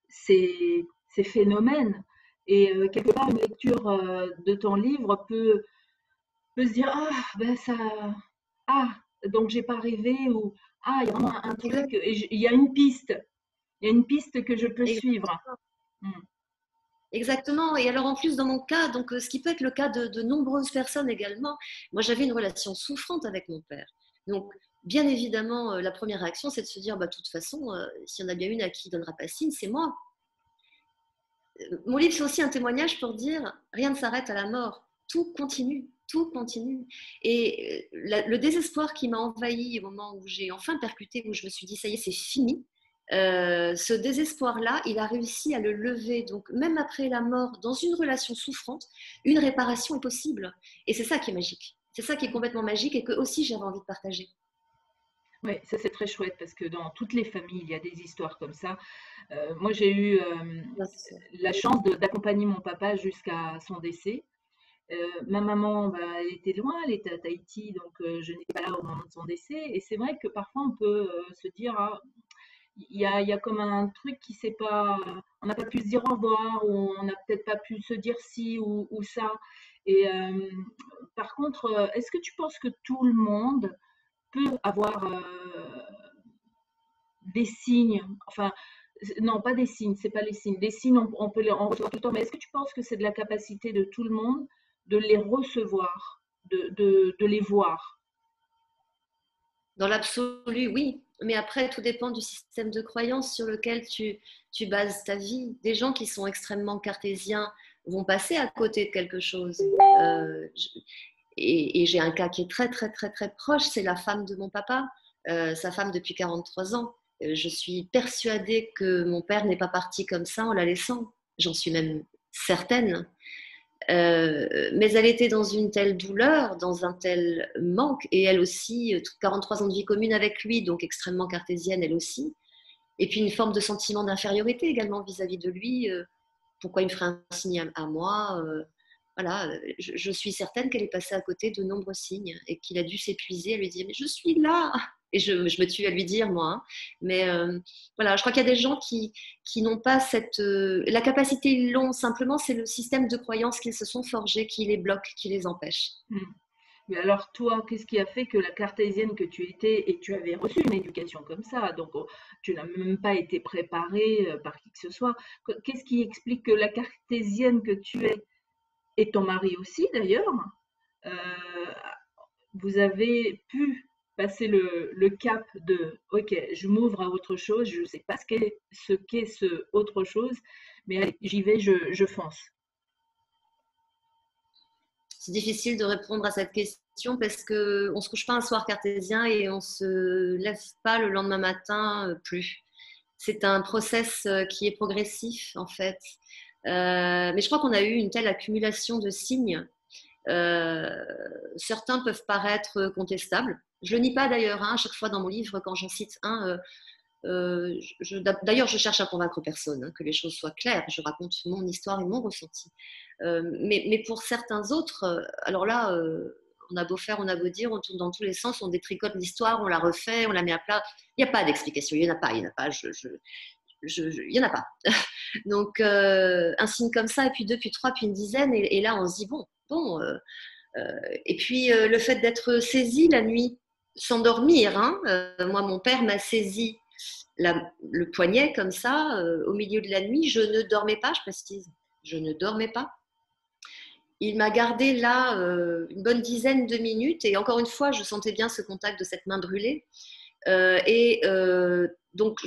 ces phénomènes. Et quelque part, une lecture de ton livre peut se dire, ah, ben ça, ah, donc j'ai pas rêvé, ou ah, il y a vraiment un truc, il y a une piste, il y a une piste que je peux suivre. Mm. Exactement. Et alors en plus dans mon cas, donc ce qui peut être le cas de nombreuses personnes également, moi j'avais une relation souffrante avec mon père. Donc bien évidemment, la première réaction c'est de se dire, bah, de toute façon, s'il y en a bien une à qui il donnera pas signe, c'est moi. Mon livre c'est aussi un témoignage pour dire, rien ne s'arrête à la mort, tout continue. Tout continue. Et le désespoir qui m'a envahi au moment où j'ai enfin percuté, où je me suis dit, ça y est, c'est fini, ce désespoir-là, il a réussi à le lever. Donc, même après la mort, dans une relation souffrante, une réparation est possible. Et c'est ça qui est magique. C'est ça qui est complètement magique et que aussi j'avais envie de partager. Oui, ça c'est très chouette parce que dans toutes les familles, il y a des histoires comme ça. Moi, j'ai eu la chance d'accompagner mon papa jusqu'à son décès. Ma maman, bah, elle était loin, elle était à Tahiti, donc je n'étais pas là au moment de son décès. Et c'est vrai que parfois on peut se dire, ah, il y a comme un truc qui s'est pas, on n'a pas pu se dire au revoir, ou on n'a peut-être pas pu se dire ci ou ça. Et par contre, est-ce que tu penses que tout le monde peut avoir des signes, enfin, non, pas des signes, c'est pas les signes. Des signes, on peut les en recevoir tout le temps, mais est-ce que tu penses que c'est de la capacité de tout le monde de les recevoir, de les voir? Dans l'absolu, oui. Mais après, tout dépend du système de croyance sur lequel tu bases ta vie. Des gens qui sont extrêmement cartésiens vont passer à côté de quelque chose. Et j'ai un cas qui est très, très, très, très proche. C'est la femme de mon papa, sa femme depuis 43 ans. Je suis persuadée que mon père n'est pas parti comme ça en la laissant. J'en suis même certaine. Mais elle était dans une telle douleur, dans un tel manque, et elle aussi, 43 ans de vie commune avec lui, donc extrêmement cartésienne elle aussi, et puis une forme de sentiment d'infériorité également vis-à-vis de lui. Pourquoi il me ferait un signe à moi voilà, je suis certaine qu'elle est passée à côté de nombreux signes et qu'il a dû s'épuiser à lui dire mais je suis là et je me tue à lui dire moi hein. Mais voilà, je crois qu'il y a des gens qui n'ont pas cette la capacité, ils l'ont simplement, c'est le système de croyances qu'ils se sont forgés qui les bloque, qui les empêche. Hmm. Mais alors toi, qu'est-ce qui a fait que la cartésienne que tu étais, et tu avais reçu une éducation comme ça, donc tu n'as même pas été préparée par qui que ce soit, qu'est-ce qui explique que la cartésienne que tu es, et ton mari aussi d'ailleurs, euh, vous avez pu passer le cap de OK, je m'ouvre à autre chose, je ne sais pas ce qu'est ce autre chose, mais allez, j'y vais, je fonce. C'est difficile de répondre à cette question parce qu'on ne se couche pas un soir cartésien et on ne se lève pas le lendemain matin plus. C'est un process qui est progressif en fait. Mais je crois qu'on a eu une telle accumulation de signes. Euh, Certains peuvent paraître contestables. Je ne le nie pas d'ailleurs, hein, à chaque fois dans mon livre, quand j'en cite un, d'ailleurs, je cherche à convaincre personne, hein, que les choses soient claires. Je raconte mon histoire et mon ressenti. Mais pour certains autres, alors là, on a beau faire, on a beau dire, on tourne dans tous les sens, on détricote l'histoire, on la refait, on la met à plat. Il n'y a pas d'explication, il n'y en a pas, il n'y en a pas. Il y en a pas. Donc, un signe comme ça, et puis deux, puis trois, puis une dizaine, et là, on se dit, bon. Et puis, le fait d'être saisi la nuit, sans dormir, hein, moi, mon père m'a saisi le poignet comme ça, au milieu de la nuit, je ne dormais pas, je précise. je ne dormais pas. Il m'a gardée là une bonne dizaine de minutes et encore une fois, je sentais bien ce contact de cette main brûlée. Donc,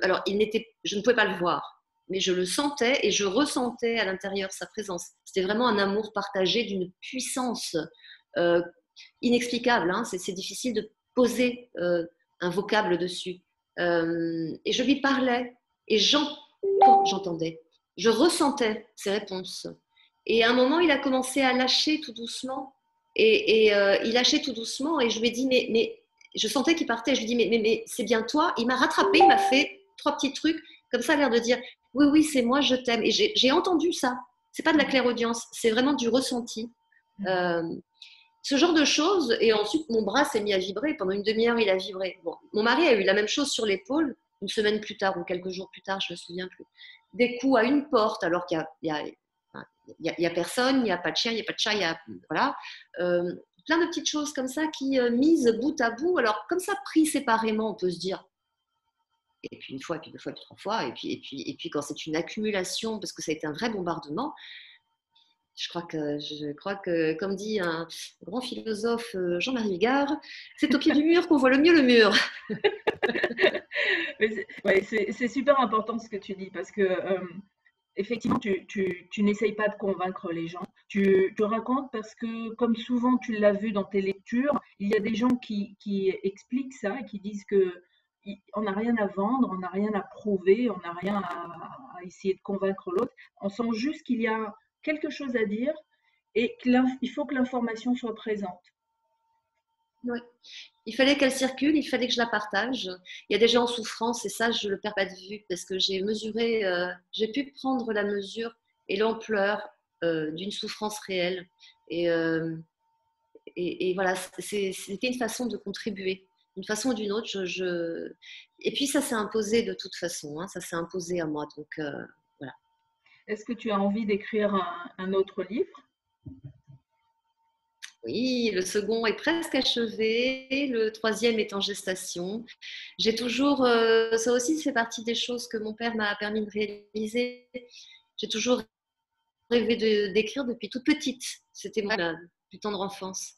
alors, je ne pouvais pas le voir, mais je le sentais et je ressentais à l'intérieur sa présence. C'était vraiment un amour partagé d'une puissance euh, inexplicable. Hein. C'est difficile de poser un vocable dessus. Et je lui parlais et j'entendais. Je ressentais ses réponses. Et à un moment, il a commencé à lâcher tout doucement. Il lâchait tout doucement et je lui ai dit, mais je sentais qu'il partait. Je lui ai dit, mais c'est bien toi. Il m'a rattrapé, il m'a fait 3 petits trucs comme ça, l'air de dire, oui, oui, c'est moi, je t'aime. Et j'ai entendu ça. C'est pas de la clairaudience, c'est vraiment du ressenti. Ce genre de choses. Et ensuite, mon bras s'est mis à vibrer. Pendant une demi-heure, il a vibré. Bon, mon mari a eu la même chose sur l'épaule, une semaine plus tard ou quelques jours plus tard, je ne me souviens plus. Des coups à une porte, alors qu'il y a personne, il n'y a pas de chien, il n'y a pas de chat, il y a voilà, plein de petites choses comme ça qui mises bout à bout. Alors comme ça, pris séparément, on peut se dire. Et puis une fois, et puis 2 fois, et puis 3 fois, et puis quand c'est une accumulation, parce que ça a été un vrai bombardement. Je crois que, comme dit un grand philosophe, Jean-Marie Bigard, c'est au pied du mur qu'on voit le mieux le mur. C'est super important ce que tu dis parce que effectivement, tu n'essayes pas de convaincre les gens. Tu racontes parce que, comme souvent tu l'as vu dans tes lectures, il y a des gens qui expliquent ça et qui disent que on n'a rien à vendre, on n'a rien à prouver, on n'a rien à essayer de convaincre l'autre. On sent juste qu'il y a quelque chose à dire et qu'il faut que l'information soit présente. Ouais. Il fallait qu'elle circule, il fallait que je la partage. Il y a des gens en souffrance et ça, je ne le perds pas de vue parce que j'ai mesuré, j'ai pu prendre la mesure et l'ampleur d'une souffrance réelle. Et voilà, c'était une façon de contribuer, d'une façon ou d'une autre. Et puis ça s'est imposé de toute façon, hein, ça s'est imposé à moi. Donc voilà. Est-ce que tu as envie d'écrire un autre livre? Oui, le second est presque achevé, le troisième est en gestation. J'ai toujours, ça aussi fait partie des choses que mon père m'a permis de réaliser. J'ai toujours rêvé d'écrire depuis toute petite. C'était mon plus tendre enfance.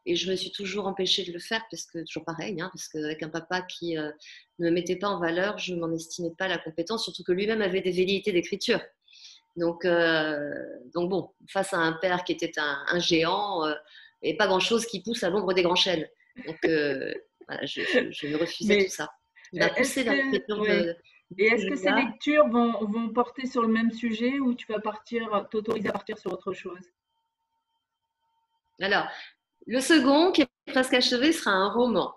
Et je me suis toujours empêchée de le faire parce que, toujours pareil, hein, parce qu'avec un papa qui ne me mettait pas en valeur, je n'en estimais pas la compétence, surtout que lui-même avait des velléités d'écriture. Donc bon, face à un père qui était un géant, et pas grand-chose qui pousse à l'ombre des grands chênes. Donc voilà, je me refusais tout ça. Il m'a poussé vers l'écriture de Et est-ce que ces lectures vont porter sur le même sujet ou tu vas t'autoriser à partir sur autre chose? Alors, le second, qui est presque achevé, sera un roman.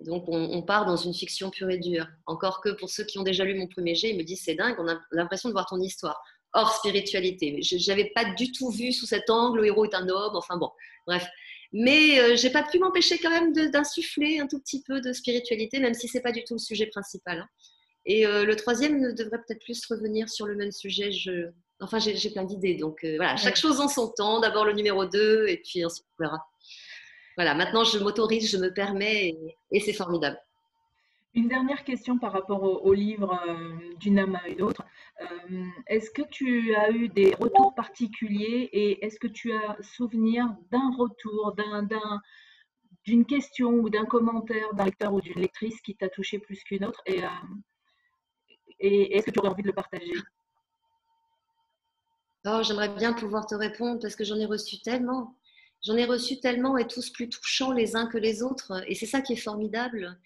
Donc, on part dans une fiction pure et dure. Encore que pour ceux qui ont déjà lu mon premier jet, ils me disent c'est dingue, on a l'impression de voir ton histoire. Hors spiritualité. Je n'avais pas du tout vu sous cet angle, le héros est un homme, enfin bon, bref. Mais j'ai pas pu m'empêcher quand même d'insuffler un tout petit peu de spiritualité, même si c'est pas du tout le sujet principal. Hein. Et le troisième devrait peut-être plus revenir sur le même sujet. Enfin, j'ai plein d'idées. Donc voilà, chaque chose en son temps. D'abord le numéro 2, et puis ensuite on verra. Voilà, maintenant je m'autorise, je me permets, et c'est formidable. Une dernière question par rapport au livre D'une âme à une autre. Est-ce que tu as eu des retours particuliers et est-ce que tu as souvenir d'un retour, d'une question ou d'un commentaire d'un lecteur ou d'une lectrice qui t'a touché plus qu'une autre et est-ce que tu aurais envie de le partager? Oh, j'aimerais bien pouvoir te répondre parce que j'en ai reçu tellement. J'en ai reçu tellement et tous plus touchants les uns que les autres. Et c'est ça qui est formidable.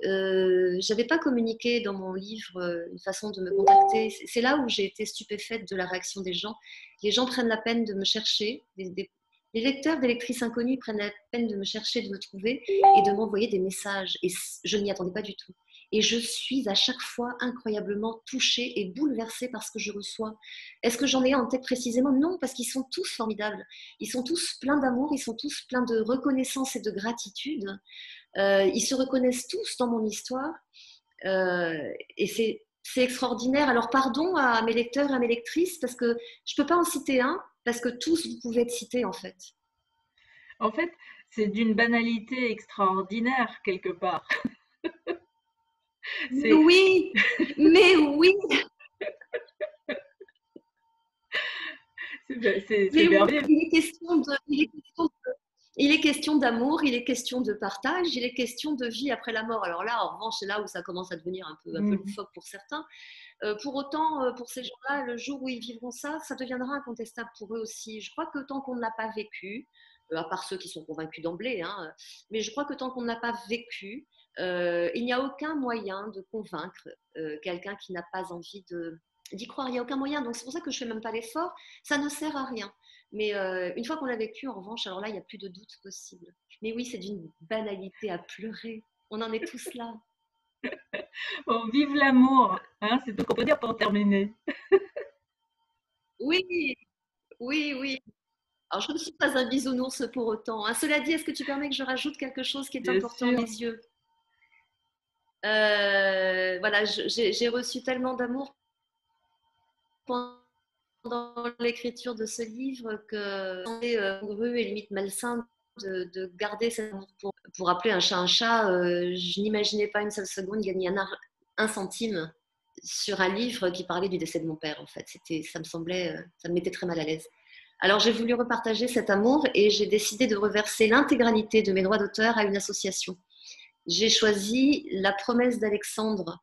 J'avais pas communiqué dans mon livre une façon de me contacter. C'est là où j'ai été stupéfaite de la réaction des gens. Les gens prennent la peine de me chercher. Les lecteurs, des lectrices inconnues prennent la peine de me chercher, de me trouver et de m'envoyer des messages. Et je n'y attendais pas du tout. Et je suis à chaque fois incroyablement touchée et bouleversée par ce que je reçois. Est-ce que j'en ai en tête précisément? Non, parce qu'ils sont tous formidables. Ils sont tous pleins d'amour, ils sont tous pleins de reconnaissance et de gratitude. Ils se reconnaissent tous dans mon histoire. Et c'est extraordinaire. Alors, pardon à mes lecteurs et à mes lectrices, parce que je ne peux pas en citer un, parce que tous, vous pouvez être cités, en fait. En fait, c'est d'une banalité extraordinaire, quelque part. Mais oui, mais oui. C'est Mais oui, merveilleux. il est question d'amour, il est question de partage, il est question de vie après la mort. Alors là, en revanche, c'est là où ça commence à devenir un peu Mm. loufoque pour certains. Pour autant, pour ces gens-là, le jour où ils vivront ça, ça deviendra incontestable pour eux aussi. Je crois que tant qu'on ne l'a pas vécu, à part ceux qui sont convaincus d'emblée, hein, mais je crois que tant qu'on n'a pas vécu, il n'y a aucun moyen de convaincre quelqu'un qui n'a pas envie d'y croire. Il n'y a aucun moyen. Donc c'est pour ça que je ne fais même pas l'effort. Ça ne sert à rien. Mais une fois qu'on l'a vécu, en revanche, alors là, il n'y a plus de doute possible. Mais oui, c'est d'une banalité à pleurer. On en est tous là. Bon, vive l'amour, hein, c'est tout qu'on peut dire pour terminer. Oui, oui, oui. Alors, je ne suis pas un bisounours pour autant, hein. Cela dit, est-ce que tu permets que je rajoute quelque chose qui est Bien important à mes sûr. yeux? Voilà, j'ai reçu tellement d'amour pendant l'écriture de ce livre que c'est congru et limite malsain de garder cet amour pour appeler un chat un chat. Je n'imaginais pas une seule seconde gagner un centime sur un livre qui parlait du décès de mon père. En fait, ça me semblait, ça me mettait très mal à l'aise. Alors j'ai voulu repartager cet amour et j'ai décidé de reverser l'intégralité de mes droits d'auteur à une association. J'ai choisi La Promesse d'Alexandre,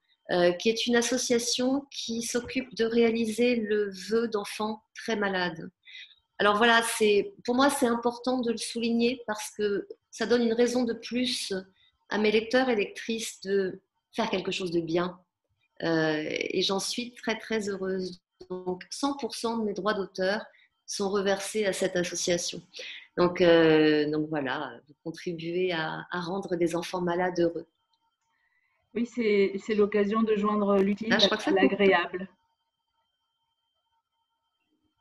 qui est une association qui s'occupe de réaliser le vœu d'enfants très malades. Alors voilà, pour moi c'est important de le souligner parce que ça donne une raison de plus à mes lecteurs et lectrices de faire quelque chose de bien. Et j'en suis très très heureuse. Donc 100% de mes droits d'auteur sont reversés à cette association. Donc voilà, vous contribuez à rendre des enfants malades heureux. Oui, c'est l'occasion de joindre Ah, l'utile je crois que à ça coupe. l'agréable.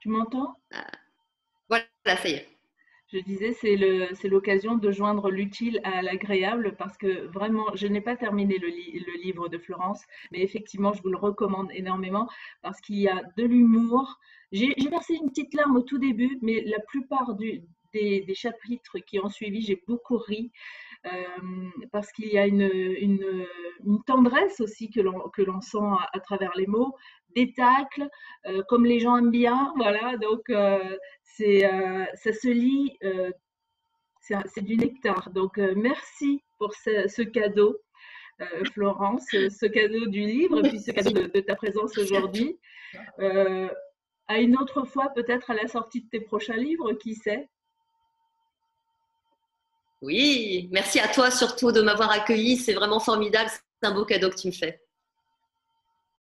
Tu m'entends? Ah, voilà, ça y est. Je disais, c'est l'occasion de joindre l'utile à l'agréable parce que vraiment, je n'ai pas terminé le livre de Florence, mais effectivement, je vous le recommande énormément parce qu'il y a de l'humour. J'ai versé une petite larme au tout début, mais la plupart des chapitres qui ont suivi, j'ai beaucoup ri parce qu'il y a une tendresse aussi que l'on sent à travers les mots, des tacles, comme les gens aiment bien, voilà, donc ça se lit, c'est du nectar. Donc merci pour ce cadeau, Florence, ce cadeau du livre, puis ce cadeau Merci, de ta présence merci à toi. aujourd'hui. Euh, à une autre fois, peut-être à la sortie de tes prochains livres, qui sait? Oui, merci à toi surtout de m'avoir accueilli. C'est vraiment formidable. C'est un beau cadeau que tu me fais.